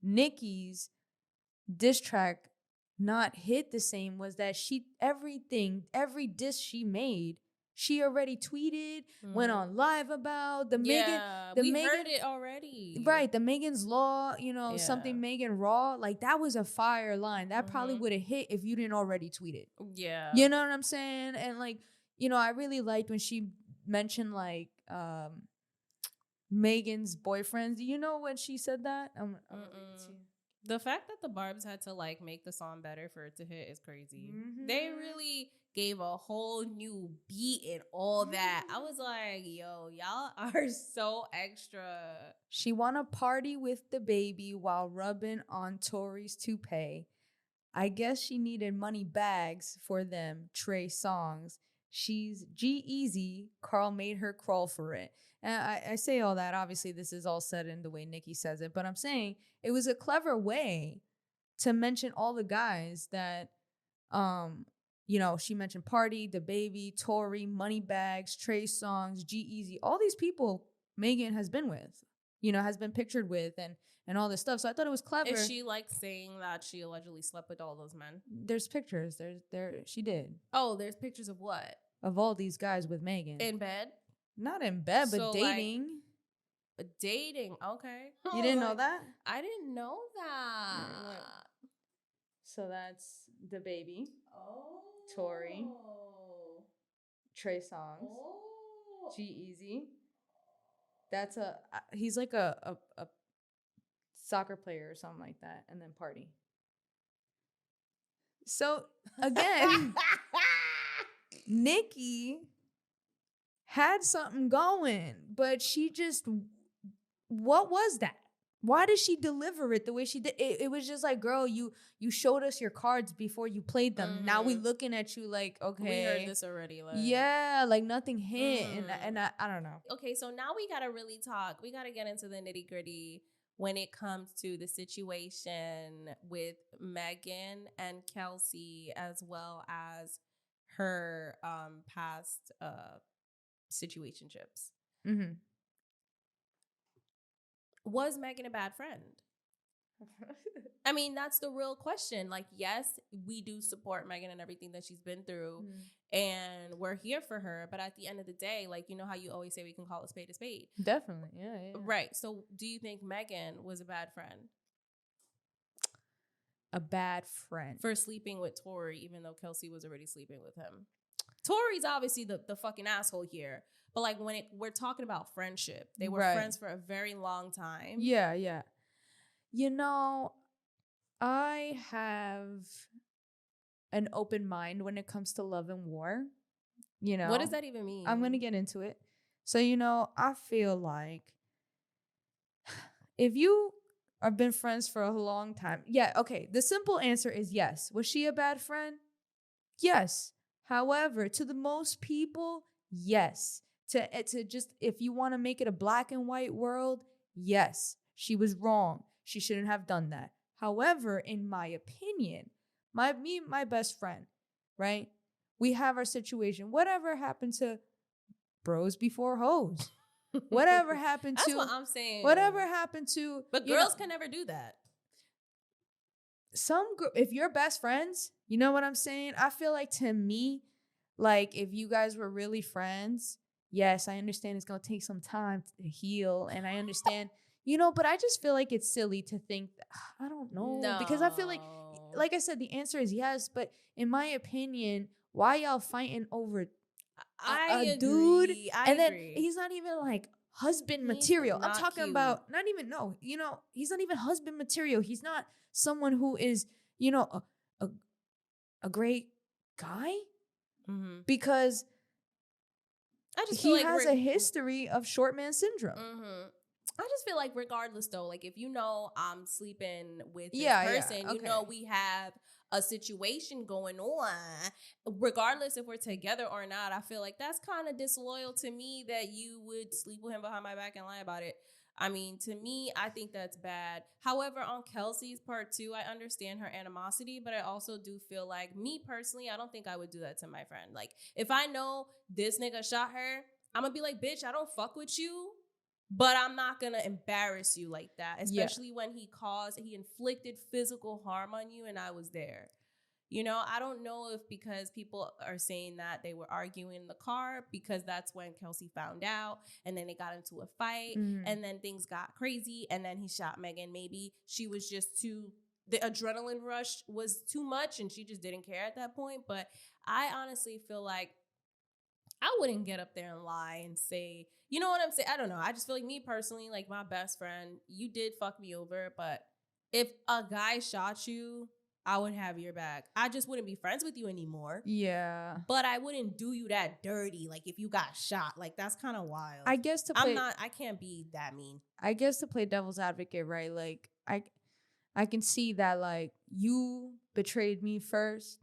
Nicki's diss track not hit the same was that every diss she made, she already tweeted, went on live about the Megan. We heard it already. Right, the Megan's Law, something Megan Raw, like that was a fire line. That probably would have hit if you didn't already tweet it. Yeah. You know what I'm saying? And like, I really liked when she mentioned like Megan's boyfriends. You know when she said that? I'm gonna read it to you. The fact that the Barbs had to like make the song better for it to hit is crazy. They really gave a whole new beat and all that. I was like, yo, y'all are so extra. She wanna party with the baby while rubbing on Tori's toupee. I guess she needed money bags for them Trey songs. She's G-Eazy. Carl made her crawl for it. And I say all that. Obviously, this is all said in the way Nicki says it. But I'm saying it was a clever way to mention all the guys that, she mentioned Party, The Baby, Tory, Moneybags, Trey Songs, G-Eazy. All these people Megan has been with, has been pictured with and all this stuff. So I thought it was clever. Is she like saying that she allegedly slept with all those men? There's pictures. She did. Oh, there's pictures of what? Of all these guys with Megan. In bed? Not in bed, but So, dating. Like, dating, okay. You didn't know that? I didn't know that. So that's The Baby. Oh. Tory. Trey Songs. G-Eazy. That's he's like a soccer player or something like that. And then Party. So again, Nicki had something going, but she just, what was that? Why did she deliver it the way she did? It was just like, girl, you showed us your cards before you played them. Now we looking at you like, okay. We heard this already. Like, yeah, like nothing hit. And I don't know. Okay, so now we got to really talk. We got to get into the nitty gritty when it comes to the situation with Megan and Kelsey, as well as her past situationships. Was Megan a bad friend? I mean, that's the real question. Like, yes, we do support Megan and everything that she's been through, and we're here for her. But at the end of the day, like, you know how you always say we can call a spade a spade? Definitely, yeah. Right. So do you think Megan was a bad friend? A bad friend. For sleeping with Tory, even though Kelsey was already sleeping with him. Tory's obviously the fucking asshole here. But like when we're talking about friendship, they were friends for a very long time. Yeah. I have an open mind when it comes to love and war. What does that even mean? I'm going to get into it. So, I feel like if you have been friends for a long time, the simple answer is yes. Was she a bad friend? Yes. However, to the most people, yes. To just, if you want to make it a black and white world, yes, she was wrong. She shouldn't have done that. However, in my opinion, my best friend, right? We have our situation. Whatever happened to bros before hoes? Whatever happened to? That's what I'm saying. Whatever happened to? But girls can never do that. If you're best friends, you know what I'm saying? I feel like, to me, like if you guys were really friends, yes, I understand it's going to take some time to heal. And I understand, but I just feel like it's silly to think that, I don't know. No. Because I feel like I said, the answer is yes. But in my opinion, why y'all fighting over a dude? And then he's not even like husband material. I'm talking about he's not even husband material. He's not someone who is, a great guy. Because I just he has a history of short man syndrome. I just feel like regardless though, like if I'm sleeping with this person, we have a situation going on, regardless if we're together or not, I feel like that's kind of disloyal to me that you would sleep with him behind my back and lie about it. I mean, to me, I think that's bad. However, on Kelsey's part too, I understand her animosity, but I also do feel like, me personally, I don't think I would do that to my friend. Like, if I know this nigga shot her, I'm gonna be like, bitch, I don't fuck with you, but I'm not gonna embarrass you like that, especially when he inflicted physical harm on you and I was there. You know, I don't know if because people are saying that they were arguing in the car because that's when Kelsey found out and then they got into a fight and then things got crazy and then he shot Megan. Maybe she was just the adrenaline rush was too much and she just didn't care at that point. But I honestly feel like I wouldn't get up there and lie and say, you know what I'm saying? I don't know. I just feel like me personally, like my best friend, you did fuck me over, but if a guy shot you, I would have your back. I just wouldn't be friends with you anymore. Yeah. But I wouldn't do you that dirty. Like if you got shot, like that's kind of wild. I guess I can't be that mean. I guess to play devil's advocate, right? Like I can see that like you betrayed me first.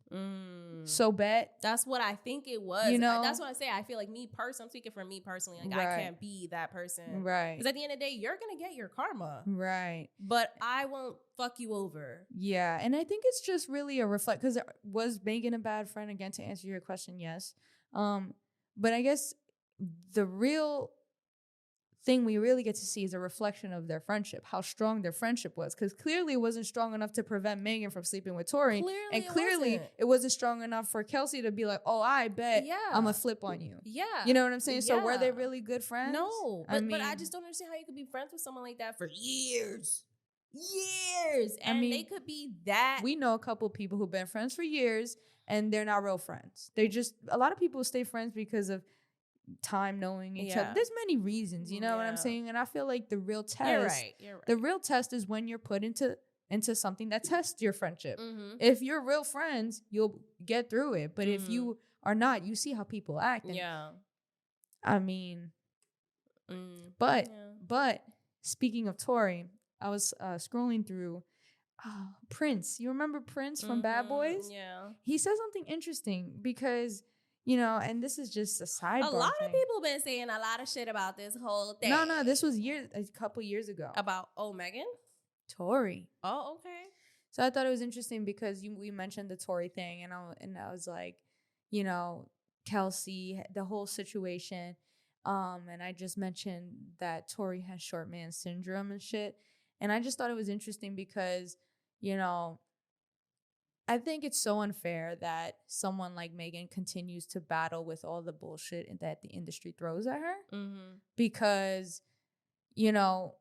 So bet. That's what I think it was. You know? That's what I say. I feel like I'm speaking for me personally. Like I can't be that person. Right. Because at the end of the day, you're going to get your karma. Right. But I won't fuck you over. Yeah. And I think it's just really a reflect, because was Megan a bad friend? Again, to answer your question, yes. But I guess the real thing we really get to see is a reflection of their friendship, how strong their friendship was, because clearly it wasn't strong enough to prevent Megan from sleeping with Tory, and clearly it wasn't strong enough for Kelsey to be like, oh, I bet I'm gonna flip on you. Yeah, you know what I'm saying? So were they really good friends? No, but I just don't understand how you could be friends with someone like that for years, and they could be that. We know a couple of people who've been friends for years and they're not real friends. They just, a lot of people stay friends because of time knowing each other. There's many reasons, you know what I'm saying? And I feel like the real test, you're right. The real test is when you're put into something that tests your friendship. If you're real friends, you'll get through it. But if you are not, you see how people act. And, I mean, but speaking of Tory, I was scrolling through Prince. You remember Prince from Bad Boys? Yeah. He said something interesting because, you know, and this is just a sidebar. A lot of people been saying a lot of shit about this whole thing. No, this was a couple years ago. About Megan? Tory. Oh, okay. So I thought it was interesting because we mentioned the Tory thing, and I was like, you know, Kelsey, the whole situation, and I just mentioned that Tory has short man syndrome and shit, and I just thought it was interesting because, you know, I think it's so unfair that someone like Megan continues to battle with all the bullshit that the industry throws at her. Because, you know,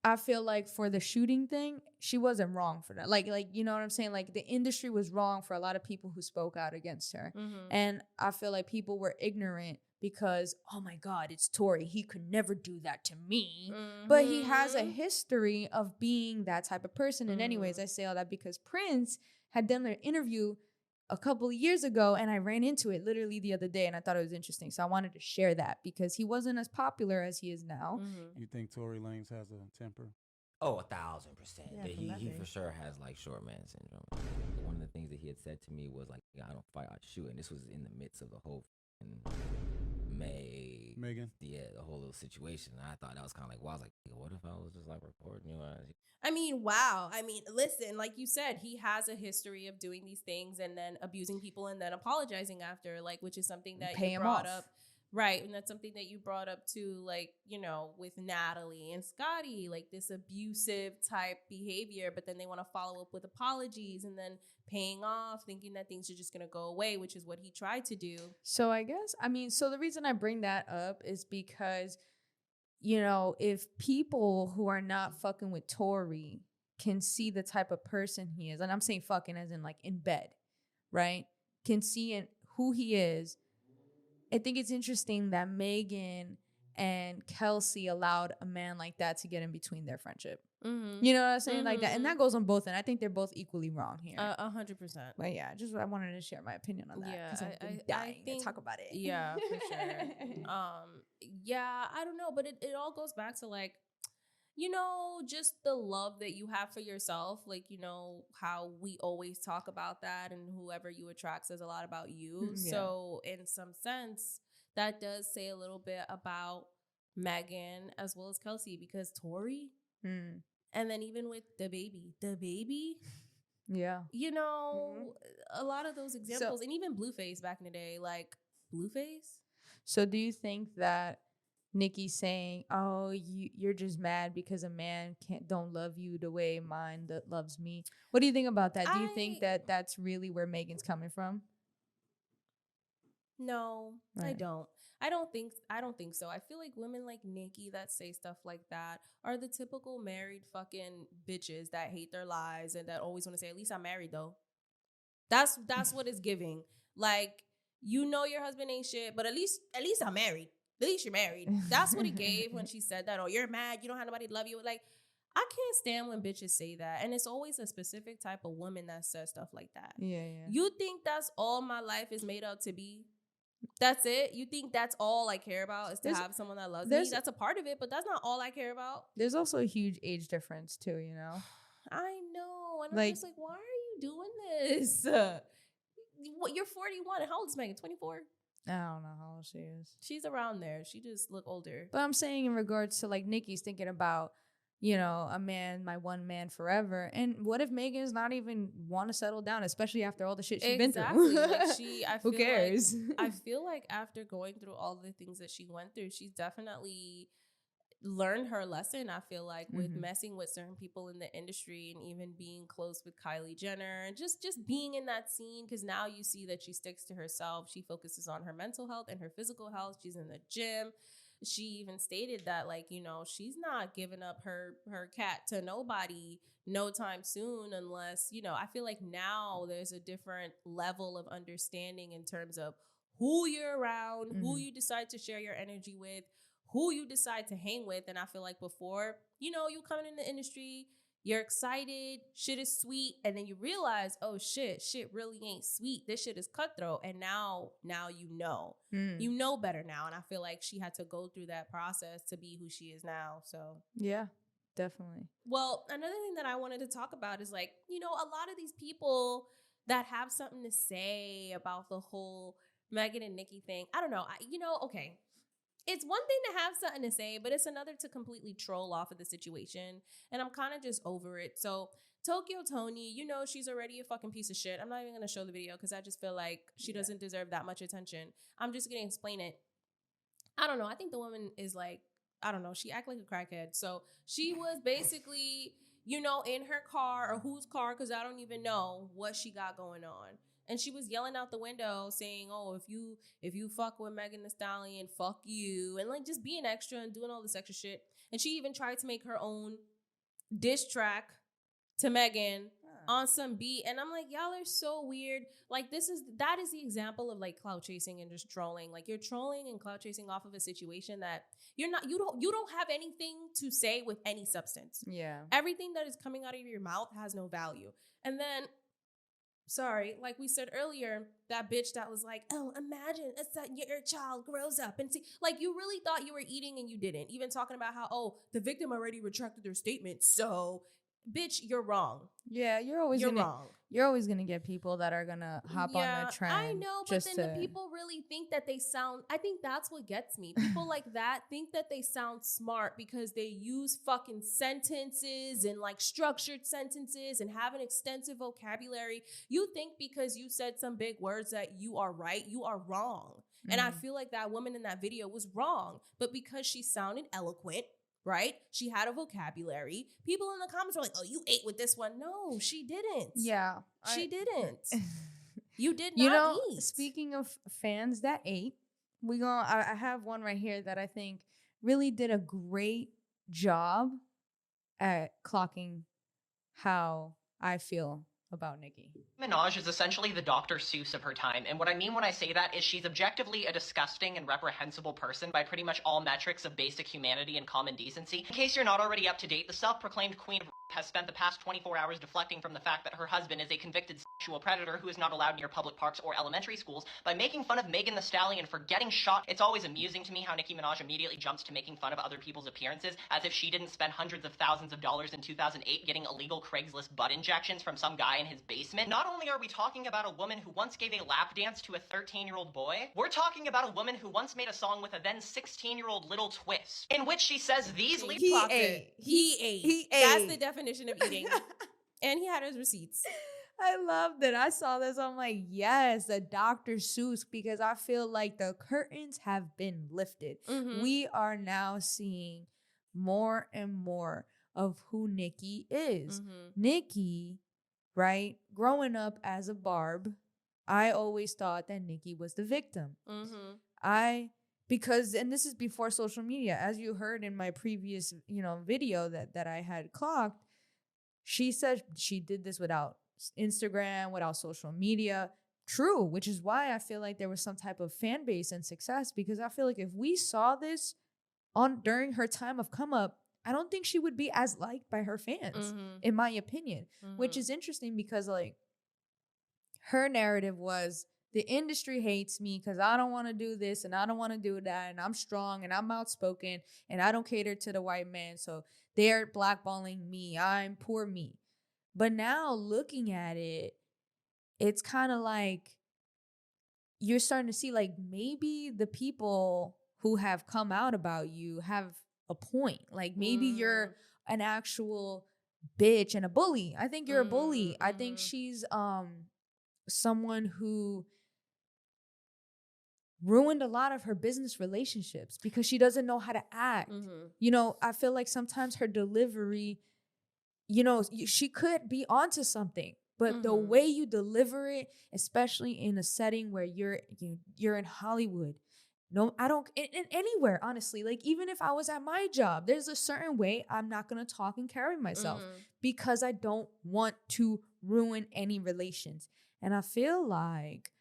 I feel like for the shooting thing, she wasn't wrong for that. Like, you know what I'm saying? Like, the industry was wrong for a lot of people who spoke out against her. And I feel like people were ignorant because, oh my God, it's Tory. He could never do that to me. But he has a history of being that type of person. And anyways, I say all that because Prince had done an interview a couple of years ago, and I ran into it literally the other day, and I thought it was interesting. So I wanted to share that because he wasn't as popular as he is now. You think Tory Lanez has a temper? Oh, 1,000%. Yeah, he for sure has like short man syndrome. One of the things that he had said to me was like, I don't fight, I shoot. And this was in the midst of the whole Megan. Yeah, the whole little situation. And I thought that was kind of like, wow, I was like, what if I was just like recording you? I mean, wow. I mean, listen, like you said, he has a history of doing these things and then abusing people and then apologizing after, like, which is something that you brought up. Right. And that's something that you brought up too, like, you know, with Natalie and Scotty, like this abusive type behavior, but then they want to follow up with apologies and then paying off, thinking that things are just going to go away, which is what he tried to do. So I guess, I mean, so the reason I bring that up is because, you know, if people who are not fucking with Tory can see the type of person he is, and I'm saying fucking as in like in bed, right? Can see who he is. I think it's interesting that Megan and Kelsey allowed a man like that to get in between their friendship. You know what I'm saying? Like that. And that goes on both. And I think they're both equally wrong here. 100%. But yeah, I wanted to share my opinion on that. Yeah, I'm dying to talk about it. Yeah, for sure. Yeah, I don't know. But it all goes back to like, you know, just the love that you have for yourself. Like, you know, how we always talk about that and whoever you attract says a lot about you. Yeah. So in some sense, that does say a little bit about Megan as well as Kelsey because Tory, and then even with the baby, yeah, you know, a lot of those examples, and even Blueface back in the day, like Blueface. So do you think that Nicki saying, "Oh, you're just mad because a man don't love you the way mine that loves me." What do you think about that? Do you think that that's really where Megan's coming from? No, I Right. don't. I don't think so. I feel like women like Nicki that say stuff like that are the typical married fucking bitches that hate their lives and that always want to say, "At least I'm married though." That's what it's giving. Like, you know your husband ain't shit, but at least I'm married. At least you're married. That's what he gave when she said that. Oh, you're mad. You don't have nobody to love you. Like, I can't stand when bitches say that. And it's always a specific type of woman that says stuff like that. Yeah, yeah. You think that's all my life is made out to be? That's it? You think that's all I care about is to have someone that loves me? That's a part of it, but that's not all I care about. There's also a huge age difference too, you know? I know. And Like- I'm just like, why are you doing this? You're 41. How old is Megan? 24? I don't know how old she is. She's around there. She just look older. But I'm saying in regards to like Nicki's thinking about, you know, a man, my one man forever. And what if Megan's not even want to settle down, especially after all the shit she's been through? Like Who cares? I feel like after going through all the things that she went through, she's definitely learned her lesson. I feel like with messing with certain people in the industry and even being close with Kylie Jenner and just being in that scene, because now you see that she sticks to herself. She focuses on her mental health and her physical health. She's in the gym. She even stated that, like, you know, she's not giving up her cat to nobody no time soon, unless, you know, I feel like now there's a different level of understanding in terms of who you're around, who you decide to share your energy with, who you decide to hang with. And I feel like before, you know, you coming in the industry, you're excited, shit is sweet, and then you realize, oh shit really ain't sweet. This shit is cutthroat. And now you know. You know better now. And I feel like she had to go through that process to be who she is now. So Yeah, definitely. well, another thing that I wanted to talk about is, like, you know, a lot of these people that have something to say about the whole Megan and Nicki thing. I don't know. Okay. It's one thing to have something to say, but it's another to completely troll off of the situation. And I'm kind of just over it. So Tokyo Toni, you know, she's already a fucking piece of shit. I'm not even going to show the video because I just feel like she doesn't deserve that much attention. I'm just going to explain it. I don't know. I think the woman is like, I don't know. She act like a crackhead. So she was basically, you know, in her car, or whose car, because I don't even know what she got going on. And she was yelling out the window saying, oh, if you fuck with Megan Thee Stallion, fuck you. And like just being extra and doing all this extra shit. And she even tried to make her own diss track to Megan on some beat. And I'm like, y'all are so weird. Like that is the example of like clout chasing and just trolling. Like you're trolling and clout chasing off of a situation that you don't have anything to say with any substance. Yeah. Everything that is coming out of your mouth has no value. And then sorry, like we said earlier, that bitch that was like, oh, imagine it's that your child grows up and see, like you really thought you were eating and you didn't. Even talking about how, oh, the victim already retracted their statement. So, bitch, you're wrong. Yeah, you're always gonna get people that are gonna hop on that trend. I know, but then the people really think that they sound, I think that's what gets me. People like that think that they sound smart because they use fucking sentences and like structured sentences and have an extensive vocabulary. You think because you said some big words that you are right, you are wrong. And I feel like that woman in that video was wrong, but because she sounded eloquent, right? She had a vocabulary. People in the comments were like, oh, you ate with this one. No, she didn't. Yeah. She didn't. You did not you know, eat. Speaking of fans that ate, I have one right here that I think really did a great job at clocking how I feel about Nicki. Minaj is essentially the Dr. Seuss of her time, and what I mean when I say that is she's objectively a disgusting and reprehensible person by pretty much all metrics of basic humanity and common decency. In case you're not already up to date, the self-proclaimed queen of has spent the past 24 hours deflecting from the fact that her husband is a convicted sexual predator who is not allowed near public parks or elementary schools by making fun of Megan Thee Stallion for getting shot. It's always amusing to me how Nicki Minaj immediately jumps to making fun of other people's appearances, as if she didn't spend hundreds of thousands of dollars in 2008 getting illegal Craigslist butt injections from some guy in his basement. Not only are we talking about a woman who once gave a lap dance to a 13-year-old boy, we're talking about a woman who once made a song with a then 16-year-old Little Twist, in which she says these He ate. That's the definition of eating. And he had his receipts. I loved it. I saw this. I'm like, yes, the Dr. Seuss, because I feel like the curtains have been lifted. Mm-hmm. We are now seeing more and more of who Nicki is. Mm-hmm. Nicki, right? Growing up as a Barb, I always thought that Nicki was the victim. Mm-hmm. Because and this is before social media, as you heard in my previous, video that I had clocked, she said she did this without Instagram, without social media. True, which is why I feel like there was some type of fan base and success, because I feel like if we saw this during her time of come up, I don't think she would be as liked by her fans, in my opinion. Which is interesting because like her narrative was, the industry hates me because I don't want to do this and I don't want to do that, and I'm strong and I'm outspoken and I don't cater to the white man, so they're blackballing me. I'm poor me. But now looking at it, it's kind of like you're starting to see like maybe the people who have come out about you have a point. Like maybe you're an actual bitch and a bully. I think you're a bully. I think she's someone who ruined a lot of her business relationships because she doesn't know how to act. I feel like sometimes her delivery, she could be onto something, but the way you deliver it, especially in a setting where you're in Hollywood, no, I don't, in anywhere, honestly, like even if I was at my job, there's a certain way I'm not going to talk and carry myself because I don't want to ruin any relations. And I feel like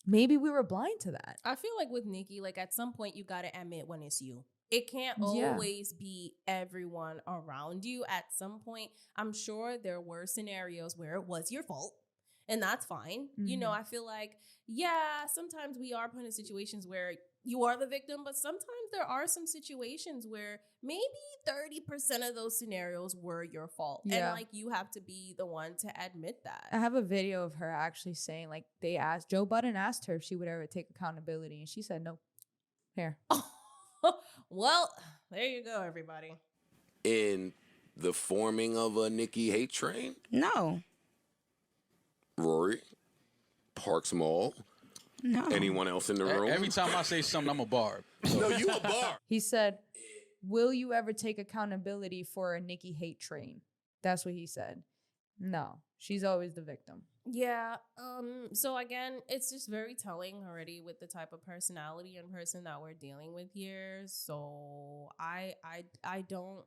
maybe we were blind to that. I feel like with Nicki, like at some point you gotta admit when it's you. It can't always be everyone around you. At some point, I'm sure there were scenarios where it was your fault, and that's fine. I feel like, sometimes we are put in situations where you are the victim, but sometimes there are some situations where maybe 30% of those scenarios were your fault. Yeah. And like you have to be the one to admit that. I have a video of her actually saying, like, Joe Budden asked her if she would ever take accountability, and she said no. Here. Well, there you go, everybody. In the forming of a Nicki hate train? No. Rory? Parks Mall? No. Anyone else in the room? Every time I say something, I'm a Barb. No, you a Barb. He said, will you ever take accountability for a Nicki hate train? That's what he said. No, she's always the victim. Yeah. So again, it's just very telling already with the type of personality and person that we're dealing with here. So I don't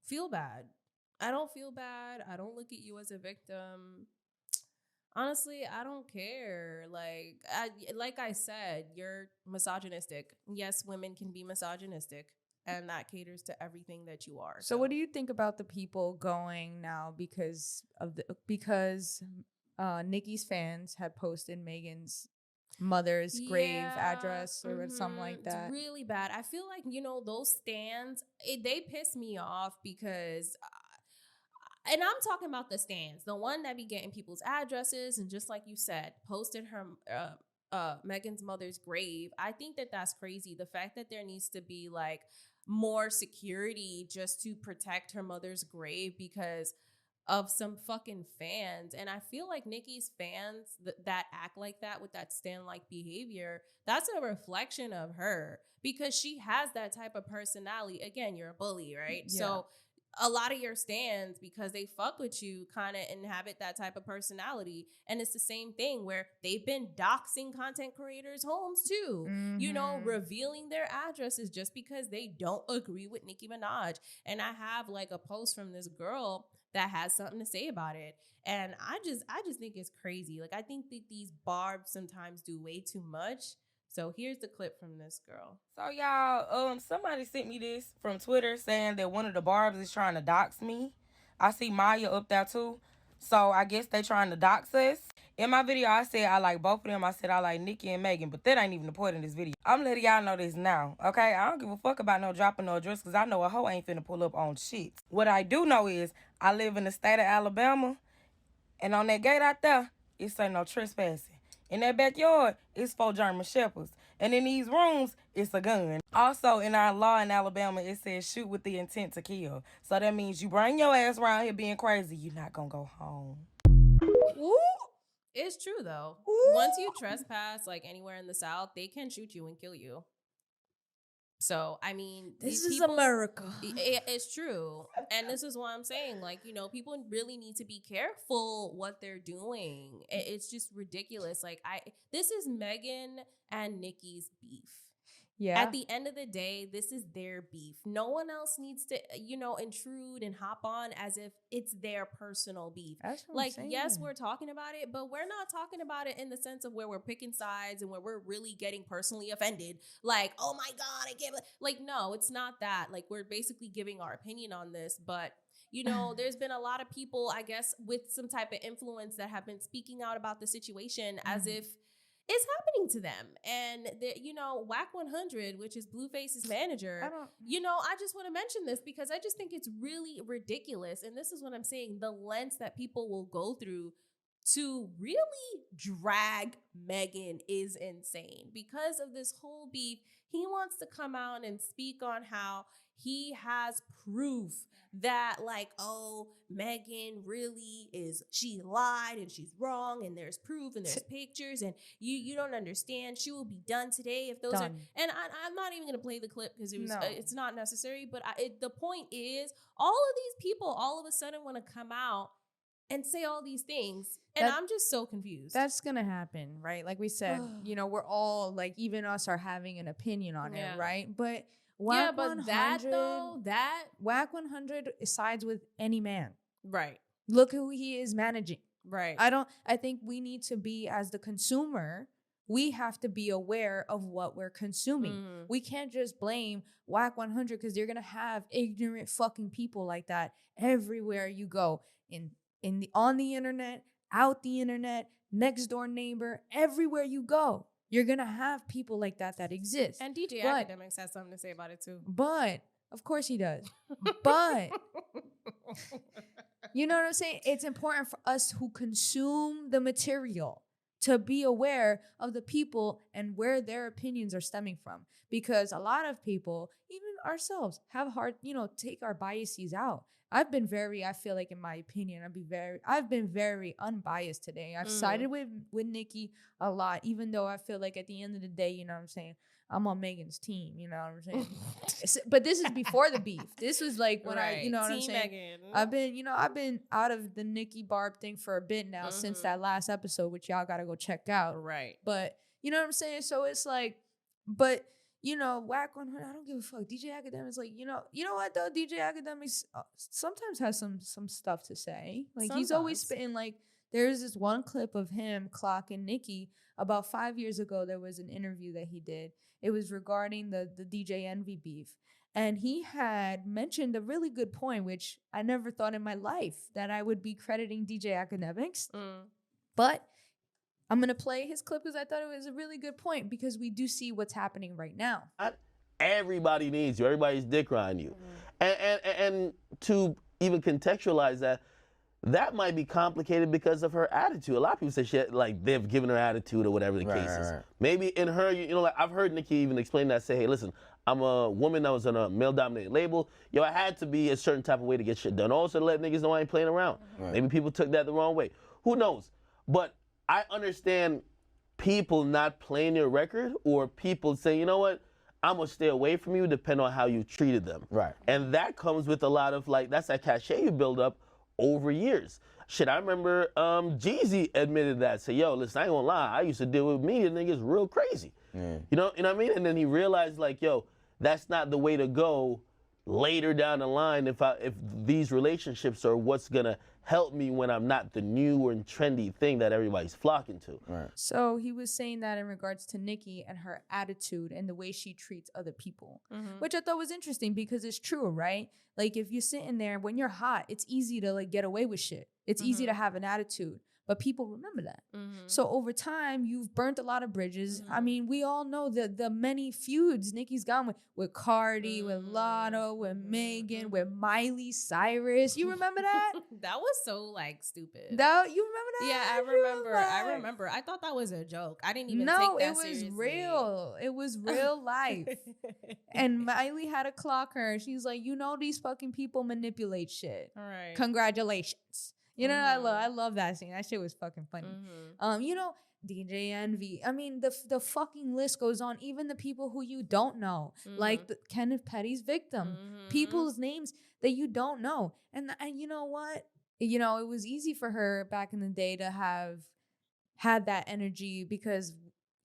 feel bad. I don't feel bad. I don't look at you as a victim. Honestly, I don't care. Like I said, you're misogynistic. Yes, women can be misogynistic, and that caters to everything that you are. So what do you think about the people going now because Nicki's fans had posted Megan's mother's grave address or something like that? It's really bad. I feel like, those stands, they piss me off because and I'm talking about the stands, the one that be getting people's addresses and just like you said, posted her Megan's mother's grave. I think that that's crazy. The fact that there needs to be like more security just to protect her mother's grave because of some fucking fans. And I feel like Nicki's fans that act like that with that stand-like behavior, that's a reflection of her because she has that type of personality. Again, you're a bully, right? Yeah. So a lot of your stands, because they fuck with you, kind of inhabit that type of personality. And it's the same thing where they've been doxing content creators' homes too, revealing their addresses just because they don't agree with Nicki Minaj. And I have like a post from this girl that has something to say about it. And I just think it's crazy. Like, I think that these barbs sometimes do way too much. So here's the clip from this girl. So y'all, somebody sent me this from Twitter saying that one of the barbs is trying to dox me. I see Maya up there too. So I guess they trying to dox us. In my video, I said I like both of them. I said I like Nicki and Megan, but that ain't even the point of this video. I'm letting y'all know this now, okay? I don't give a fuck about no dropping no address because I know a hoe ain't finna pull up on shit. What I do know is I live in the state of Alabama, and on that gate out there, it say no trespassing. In that backyard, it's 4 German Shepherds. And in these rooms, it's a gun. Also, in our law in Alabama, it says shoot with the intent to kill. So that means you bring your ass around here being crazy, you're not gonna go home. Ooh. It's true though. Ooh. Once you trespass like anywhere in the South, they can shoot you and kill you. So, I mean, this is America. It's true. And this is why I'm saying, like, you know, people really need to be careful what they're doing. It's just ridiculous. Like, this is Megan and Nicki's beef. Yeah. At the end of the day, this is their beef. No one else needs to, you know, intrude and hop on as if it's their personal beef. That's what like, I'm saying. Yes, we're talking about it, but we're not talking about it in the sense of where we're picking sides and where we're really getting personally offended. Like, oh my God, I can't. Like, no, it's not that. Like, we're basically giving our opinion on this, but you know, there's been a lot of people, I guess, with some type of influence that have been speaking out about the situation as if it's happening to them. And, you know, Whack 100, which is Blueface's manager, you know, I just want to mention this because I just think it's really ridiculous. And this is what I'm saying. The lengths that people will go through to really drag Megan is insane. Because of this whole beef, he wants to come out and speak on how he has proof that, like, oh, Megan really she lied and she's wrong and there's proof and there's pictures and you don't understand. She will be done today if those are. And I'm not even going to play the clip because it's not necessary. But the point is, all of these people all of a sudden want to come out and say all these things. And I'm just so confused. That's going to happen, right? Like we said, you know, we're all, like, even us are having an opinion on it, right? But Whack 100, Whack 100 sides with any man. Right. Look who he is managing. Right. I think we need to be, as the consumer, we have to be aware of what we're consuming. We can't just blame Whack 100 because you're going to have ignorant fucking people like that everywhere you go. On the internet, out the internet, next door neighbor, everywhere you go. You're going to have people like that exist. And DJ Academics has something to say about it too. But, of course he does. But, you know what I'm saying? It's important for us who consume the material to be aware of the people and where their opinions are stemming from. Because a lot of people, even ourselves, have take our biases out. I feel like, in my opinion, I've been very unbiased today. I've sided with Nicki a lot, even though I feel like at the end of the day, you know what I'm saying, I'm on Megan's team, you know what I'm saying? But this is before the beef. This was like when you know what I'm saying? Megan. I've been out of the Nicki Barb thing for a bit now since that last episode, which y'all gotta go check out. Right. But you know what I'm saying? So it's like, but you know, Whack 100, I don't give a fuck. DJ Academics, like, you know what though? DJ Academics sometimes has some stuff to say. Like, he's always spitting. Like, there's this one clip of him clocking Nicki. About 5 years ago, there was an interview that he did. It was regarding the DJ Envy beef. And he had mentioned a really good point, which I never thought in my life that I would be crediting DJ Academics. But I'm going to play his clip because I thought it was a really good point because we do see what's happening right now. Everybody needs you. Everybody's dick riding you. And to even contextualize that might be complicated because of her attitude. A lot of people say shit like they've given her attitude or whatever the case is. Maybe in her, you know, like I've heard Nicki even explain that, say, hey, listen, I'm a woman that was on a male-dominated label. Yo, I had to be a certain type of way to get shit done. Also to let niggas know I ain't playing around. Maybe people took that the wrong way. Who knows? But I understand people not playing your record or people saying, you know what, I'm going to stay away from you depending on how you treated them. Right. And that comes with a lot of, like, that's that cachet you build up over years. Shit, I remember Jeezy admitted that. Say, yo, listen, I ain't gonna lie, I used to deal with media niggas real crazy. You know what I mean? And then he realized, like, yo, that's not the way to go later down the line if these relationships are what's gonna help me when I'm not the new and trendy thing that everybody's flocking to. So he was saying that in regards to Nicki and her attitude and the way she treats other people, which I thought was interesting because it's true, right? Like, if you're sitting there, when you're hot, it's easy to, like, get away with shit. It's easy to have an attitude. but people remember that. So over time, you've burnt a lot of bridges. I mean, we all know the many feuds Nicki's gone with Cardi, with Lotto, with Megan, with Miley Cyrus. You remember that? That was so like stupid. You remember that? Yeah, I remember. I thought that was a joke. I didn't even take that it was seriously. real. It was real life. And Miley had to clock her. She's like, you know, these fucking people manipulate shit. All right. Congratulations. You know, I love that scene. That shit was fucking funny. You know, DJ Envy. I mean, the fucking list goes on. Even the people who you don't know, like Kenneth Petty's victim, people's names that you don't know. And you know what? You know, it was easy for her back in the day to have had that energy because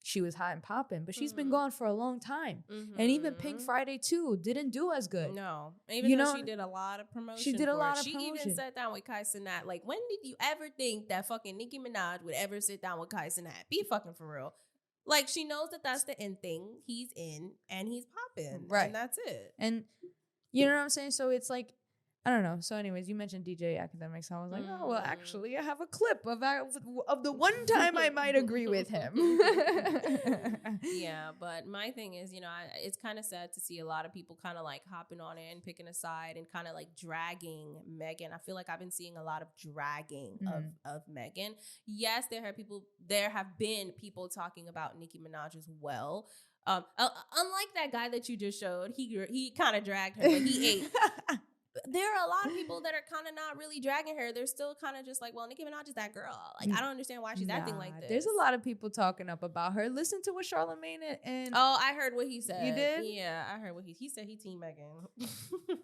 she was hot and popping, but she's been gone for a long time. And even Pink Friday 2 didn't do as good. No. Even though she did a lot of promotion. She did a lot of promotion. She even sat down with Kai Cenat. Like, when did you ever think that fucking Nicki Minaj would ever sit down with Kai Cenat? Be fucking for real. Like, she knows that that's the end thing. He's in and he's popping. Right. And that's it. And you know what I'm saying? So it's like, I don't know. So anyways, you mentioned DJ Academics. I was like, oh, well, actually, I have a clip of the one time I might agree with him. Yeah, but my thing is, you know, it's kind of sad to see a lot of people kind of like hopping on it and picking a side and kind of like dragging Megan. I feel like I've been seeing a lot of dragging of Megan. Yes, there have been people talking about Nicki Minaj as well. Unlike that guy that you just showed, he kind of dragged her, but he ate. There are a lot of people that are kind of not really dragging her. They're still kind of just like, well, Nicki Minaj is that girl. Like, I don't understand why she's acting like this. There's a lot of people talking up about her. Listen to what Charlamagne and oh, I heard what he said. You did? Yeah, I heard what he said. He team Megan.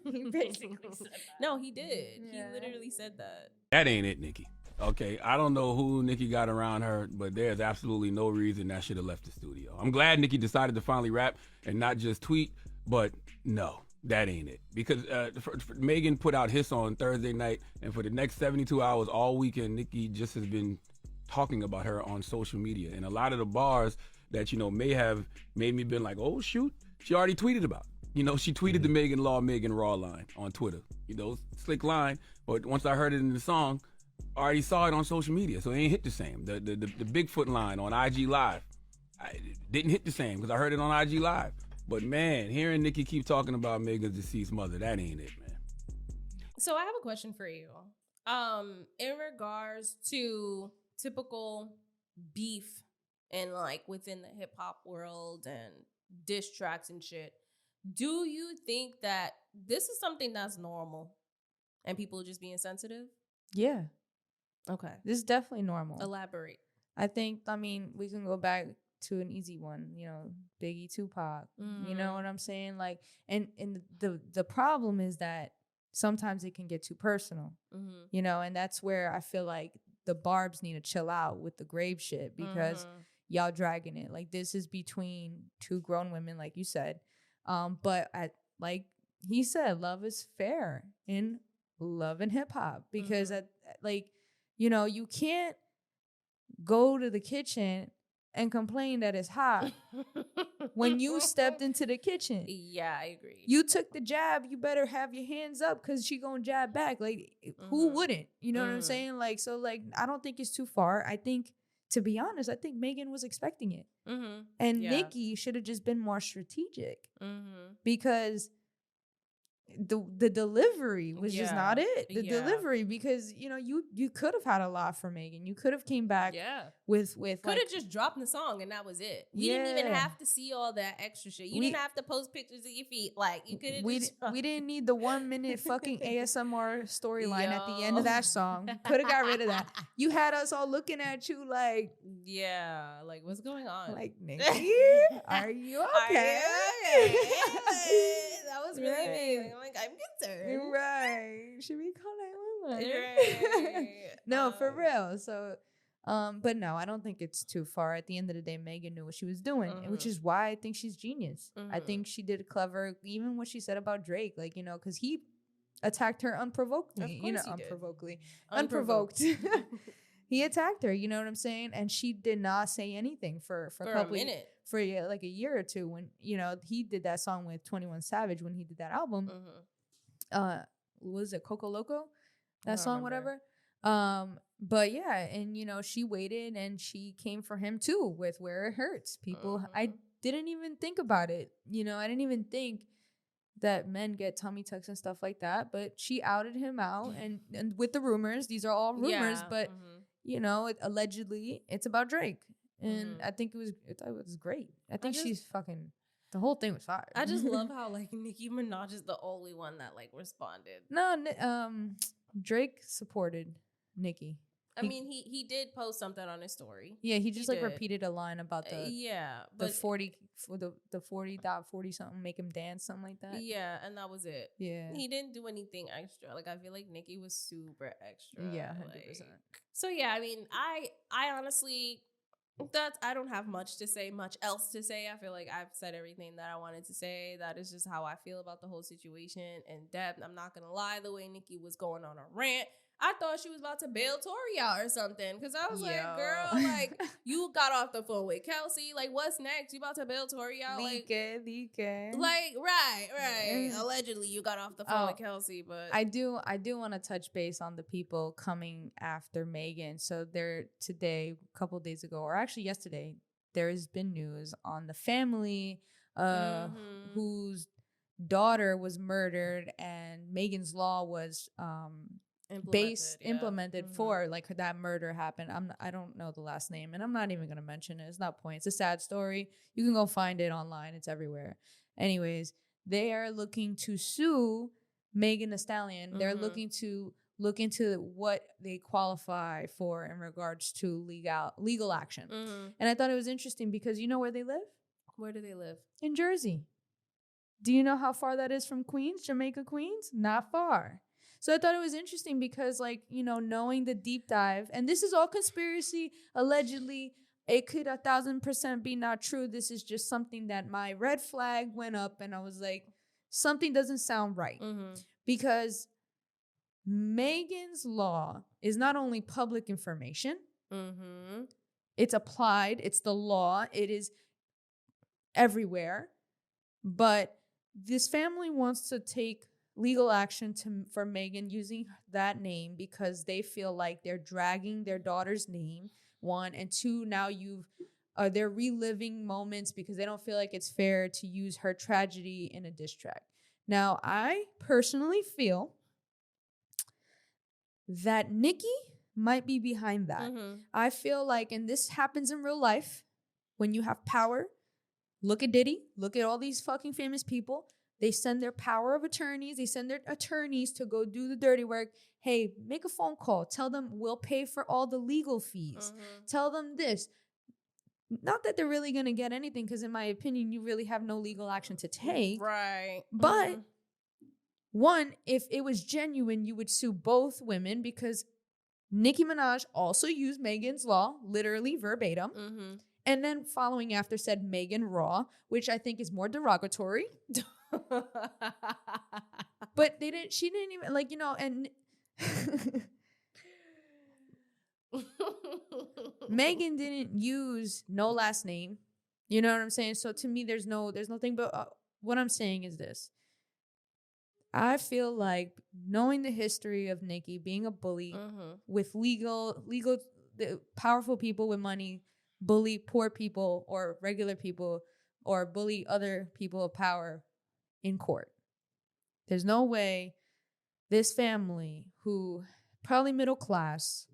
He basically said that. No, he did. Yeah. He literally said that. That ain't it, Nicki. Okay, I don't know who Nicki got around her, but there's absolutely no reason that should have left the studio. I'm glad Nicki decided to finally rap and not just tweet, but no. That ain't it. Because Megan put out Hiss on Thursday night, and for the next 72 hours, all weekend, Nicki just has been talking about her on social media. And a lot of the bars that, you know, may have made me been like, oh, shoot, she already tweeted about. You know, she tweeted the Megan Law, Megan Raw line on Twitter. You know, slick line. But once I heard it in the song, I already saw it on social media, so it ain't hit the same. The Bigfoot line on IG Live, it didn't hit the same because I heard it on IG Live. But man, hearing Nicki keep talking about Megan's deceased mother, that ain't it, man. So I have a question for you. In regards to typical beef and like within the hip hop world and diss tracks and shit, do you think that this is something that's normal and people just being sensitive? Yeah. Okay. This is definitely normal. Elaborate. I mean, we can go back to an easy one, you know, Biggie, Tupac, you know what I'm saying? Like, and the problem is that sometimes it can get too personal, you know, and that's where I feel like the Barbs need to chill out with the grave shit because y'all dragging it. Like, this is between two grown women, like you said. But like he said, love is fair in love and hip hop because like, you know, you can't go to the kitchen and complain that it's hot when you stepped into the kitchen. Yeah, I agree. You took the jab, you better have your hands up because she gonna jab back. Like, who wouldn't? You know what I'm saying? Like, so, like, I don't think it's too far. I think, to be honest, I think Megan was expecting it. And Nicki should have just been more strategic because the delivery was just not it. The delivery, because you know you could have had a lot for Megan. You could have came back with could have just dropped the song and that was it. We didn't even have to see all that extra shit. You didn't have to post pictures of your feet. Like, you could have. We didn't need the 1 minute fucking ASMR storyline at the end of that song. Could have got rid of that. You had us all looking at you like, like, what's going on? Like, Nicki, are you okay? That was really amazing. I'm like, I'm concerned. Right. Should we call 911? Right. No, for real. So, but no, I don't think it's too far. At the end of the day, Megan knew what she was doing, which is why I think she's genius. I think she did clever, even what she said about Drake, like, you know, because he attacked her unprovokedly. You know, unprovoked. He attacked her, you know what I'm saying? And she did not say anything for a couple a minute. For like a year or two when, you know, he did that song with 21 Savage when he did that album. Was it Coco Loco? That song, whatever. But yeah, and she waited and she came for him too with Where It Hurts. People, I didn't even think about it. I didn't even think that men get tummy tucks and stuff like that. But she outed him out, and with the rumors, these are all rumors, but allegedly it's about Drake, and I thought it was great. I think she's fucking. The whole thing was fire. I just love how like Nicki Minaj is the only one that like responded. No, Drake supported Nicki. I mean, he did post something on his story. Yeah, he just repeated a line about the but 40 for the 40 something, make him dance, something like that. Yeah, and that was it. Yeah, he didn't do anything extra. Like I feel like Nicki was super extra. Yeah, 100%. So yeah, I mean, I honestly. I don't have much else to say. I feel like I've said everything that I wanted to say. That is just how I feel about the whole situation. And Deb, I'm not gonna lie, the way Nicki was going on a rant, I thought she was about to bail Tori out or something. Cause I was like, girl, like you got off the phone with Kelsey. Like, what's next? You about to bail Tori out? Like, right. Allegedly, you got off the phone with Kelsey, but I do want to touch base on the people coming after Megan. So today, a couple days ago, or actually yesterday, there has been news on the family whose daughter was murdered, and Megan's Law was implemented for like that murder happened. I don't know the last name, and I'm not even gonna mention it. It's not point. It's a sad story. You can go find it online. It's everywhere. Anyways, they are looking to sue Megan Thee Stallion. They're looking to look into what they qualify for in regards to legal action. And I thought it was interesting because you know where they live? Where do they live? In Jersey. Do you know how far that is from Queens, Jamaica, Queens? Not far. So I thought it was interesting because, like, knowing the deep dive, and this is all conspiracy, allegedly, it could 1,000% be not true. This is just something that my red flag went up, and I was like, something doesn't sound right. Because Megan's Law is not only public information, it's applied, it's the law, it is everywhere, but this family wants to take legal action for Megan using that name because they feel like they're dragging their daughter's name, one, and two, now they're reliving moments because they don't feel like it's fair to use her tragedy in a diss track. Now, I personally feel that Nicki might be behind that. I feel like, and this happens in real life, when you have power, look at Diddy, look at all these fucking famous people. They send their power of attorneys. They send their attorneys to go do the dirty work. Hey, make a phone call. Tell them we'll pay for all the legal fees. Tell them this. Not that they're really going to get anything, because in my opinion, you really have no legal action to take. Right. But one, if it was genuine, you would sue both women because Nicki Minaj also used Megan's Law, literally verbatim. And then following after said Megan Raw, which I think is more derogatory. But she didn't even and Megan didn't use no last name. You know what I'm saying? So to me, there's nothing, but what I'm saying is this. I feel like knowing the history of Nicki being a bully with the powerful people with money, bully poor people or regular people, or bully other people of power in court. There's no way this family, who probably middle class,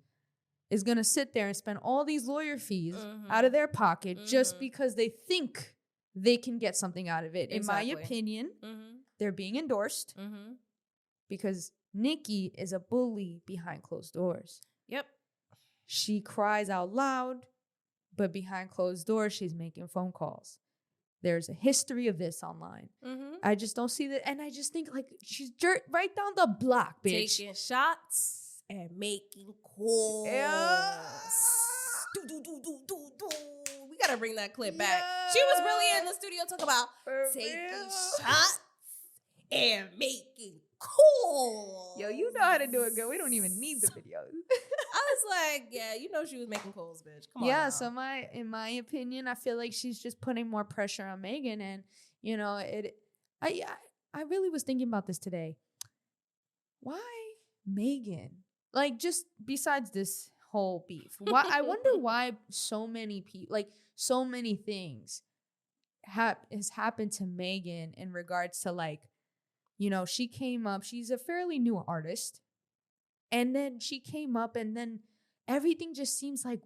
is going to sit there and spend all these lawyer fees out of their pocket just because they think they can get something out of it. Exactly. In my opinion, they're being endorsed because Nicki is a bully behind closed doors. Yep. She cries out loud, but behind closed doors, she's making phone calls. There's a history of this online. I just don't see that. And I just think like she's right down the block, bitch. Taking shots and making calls. We got to bring that clip back. She was really in the studio talking about taking shots and making calls. Yo, you know how to do it, girl. We don't even need the videos. I was like, yeah, she was making calls, bitch. Come on. Yeah, so in my opinion, I feel like she's just putting more pressure on Megan, and I really was thinking about this today. Why Megan? like, just besides this whole beef, why I wonder why so many people, like, so many things has happened to Megan in regards to, like, you know, she came up, she's a fairly new artist, and then she came up, and then everything just seems like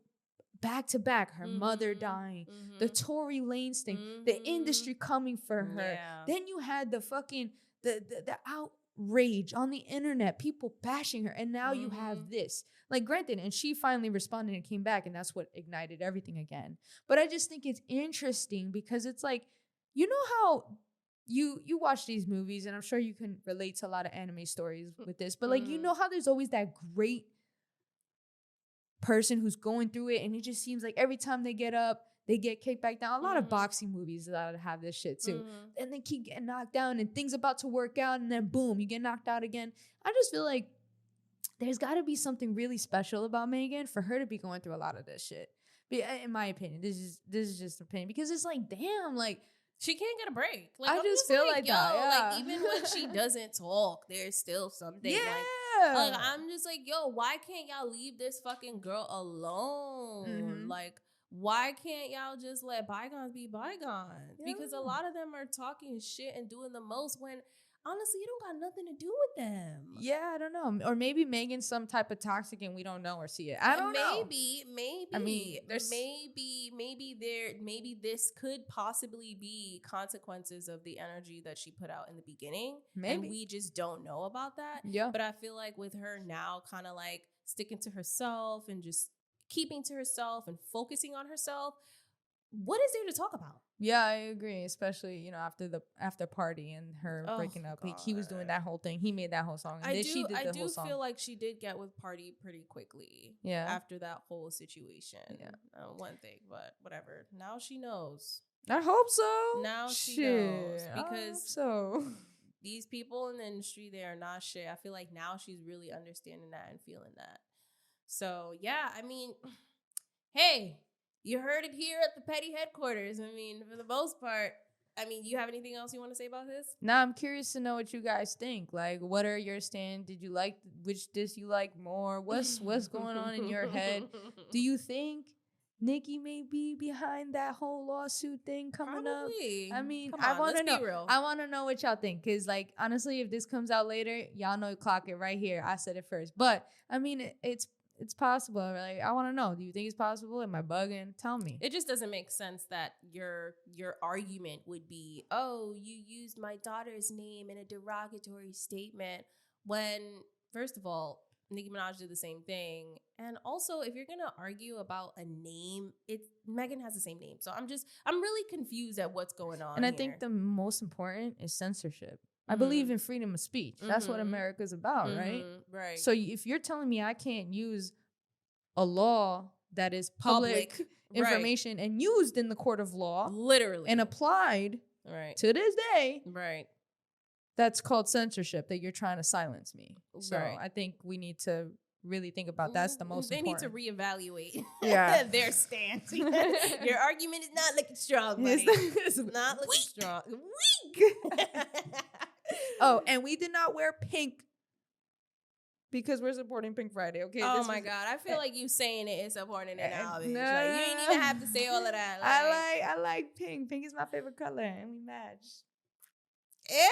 back to back. Her mother dying, the Tory Lanez thing, the industry coming for her. Yeah. Then you had the fucking the outrage on the internet, people bashing her, and now you have this. Like, granted, and she finally responded and came back, and that's what ignited everything again. But I just think it's interesting because it's like, you know how you watch these movies, and I'm sure you can relate to a lot of anime stories with this, but like, you know how there's always that great person who's going through it, and it just seems like every time they get up, they get kicked back down. A lot of boxing movies that have this shit too. And they keep getting knocked down, and things about to work out, and then boom, you get knocked out again. I just feel like there's got to be something really special about Megan for her to be going through a lot of this shit. But in my opinion, this is just an opinion, because it's like, damn, like, she can't get a break. Like, I just feel like that. Yeah. Like, even when she doesn't talk, there's still something. Yeah. Like I'm just like, yo, why can't y'all leave this fucking girl alone? Like, why can't y'all just let bygones be bygones? Yeah. Because a lot of them are talking shit and doing the most when honestly, you don't got nothing to do with them. Yeah, I don't know. Or maybe Megan's some type of toxic and we don't know or see it. I don't know. Maybe. I mean, there's maybe this could possibly be consequences of the energy that she put out in the beginning. Maybe. And we just don't know about that. Yeah. But I feel like with her now kind of like sticking to herself and just keeping to herself and focusing on herself, what is there to talk about? Yeah, I agree. Especially, you know, after the after party and her breaking up. He was doing that whole thing. He made that whole song. And then she did the whole song. I do feel like she did get with Party pretty quickly. Yeah. After that whole situation. Yeah. One thing, but whatever. Now she knows. I hope so. Now she knows. Because so these people in the industry, they are not shit. I feel like now she's really understanding that and feeling that. So yeah, I mean, hey, you heard it here at the petty headquarters. I mean, for the most part, I mean, you have anything else you want to say about this? Now I'm curious to know what you guys think. Like, what are your stands? Did you like which disc you like more? What's going on in your head? Do you think Nicki may be behind that whole lawsuit thing coming Probably. up? I mean, Come I on, want to let's know. be real. I want to know what y'all think, because, like, honestly, if this comes out later, y'all know, clock it right here. I said it first, but I mean, it's possible. Like, I want to know. Do you think it's possible? Am I bugging? Tell me. It just doesn't make sense that your argument would be, oh, you used my daughter's name in a derogatory statement, when, first of all, Nicki Minaj did the same thing. And also, if you're going to argue about a name, Megan has the same name. So I'm really confused at what's going on. And I think the most important is censorship. I believe in freedom of speech. That's what America's about, right? Right. So if you're telling me I can't use a law that is public information and used in the court of law, literally, and applied to this day, right, that's called censorship, that you're trying to silence me. So Right. I think we need to really think about that's the most They important. need to reevaluate their stance. Your argument is not looking strong, buddy. It's not looking strong. Weak. Oh, and we did not wear pink because we're supporting Pink Friday, okay? Oh my God. I feel like you saying it is supporting it now, bitch. No. Like, you ain't even have to say all of that. I like pink. Pink is my favorite color, and we match. Yeah,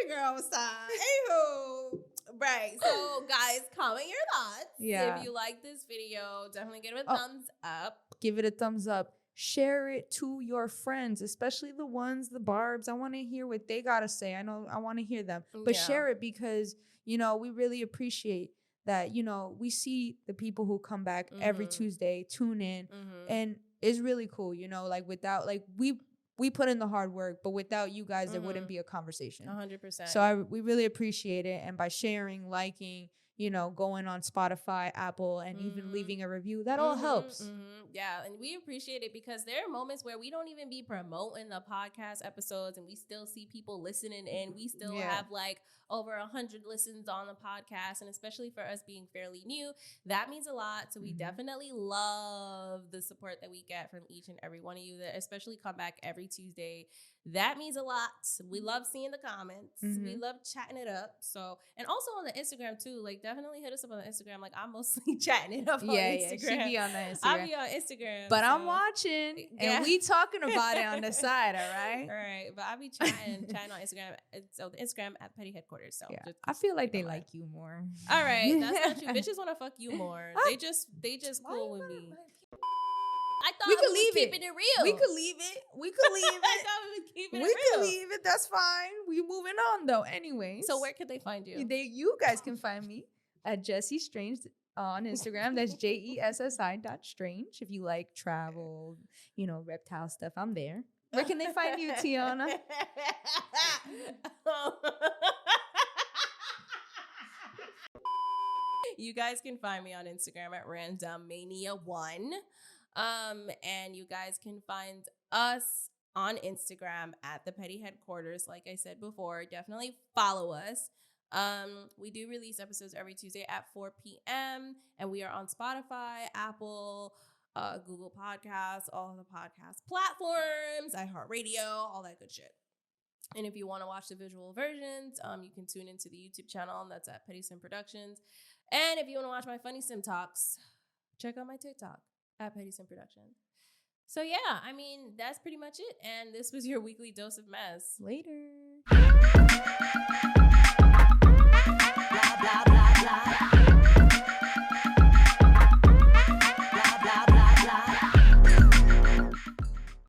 okay, girl, stop. Anywho, right. So, guys, comment your thoughts. Yeah. If you like this video, definitely give it a thumbs up. Give it a thumbs up. Share it to your friends, especially the ones, the Barbs. I want to hear what they got to say. I know I want to hear them. But share it because, you know, we really appreciate that, you know, we see the people who come back every Tuesday, tune in, and it's really cool, you know, like without, like we put in the hard work, but without you guys, there wouldn't be a conversation. 100%. So we really appreciate it. And by sharing, liking, you know, going on Spotify, Apple, and even leaving a review, that all helps. Yeah, and we appreciate it because there are moments where we don't even be promoting the podcast episodes and we still see people listening and we still have like, over 100 listens on the podcast, and especially for us being fairly new, that means a lot. So we definitely love the support that we get from each and every one of you that especially come back every Tuesday. That means a lot. We love seeing the comments. We love chatting it up. So, and also on the Instagram too, like definitely hit us up on the Instagram. Like I'm mostly chatting it up on Instagram. Yeah, she be on the Instagram. I be on Instagram. But I'm watching and we talking about it on the side, all right? All right. But I be chatting on Instagram. So the Instagram at Petty Headquarters. So yeah. I feel like they like you more. All right. That's not true. Bitches want to fuck you more. They just cool with me. I thought we could leave keeping it real. We could leave it. We could leave it. I thought we was keeping it real. We could leave it. That's fine. We moving on though. Anyways. So where could they find you? You guys can find me at Jessie Strange on Instagram. That's JESSI.strange. If you like travel, reptile stuff, I'm there. Where can they find you, Tiana? You guys can find me on Instagram at randommania1. And you guys can find us on Instagram at the Petty Headquarters. Like I said before, definitely follow us. We do release episodes every Tuesday at 4 p.m. and we are on Spotify, Apple, Google Podcasts, all the podcast platforms, iHeartRadio, all that good shit. And if you want to watch the visual versions, you can tune into the YouTube channel, and that's at Petty Sim Productions. And if you want to watch my funny sim talks, check out my TikTok at Petty Sim Productions. So yeah, I mean, that's pretty much it. And this was your weekly dose of mess. Later. Blah, blah, blah.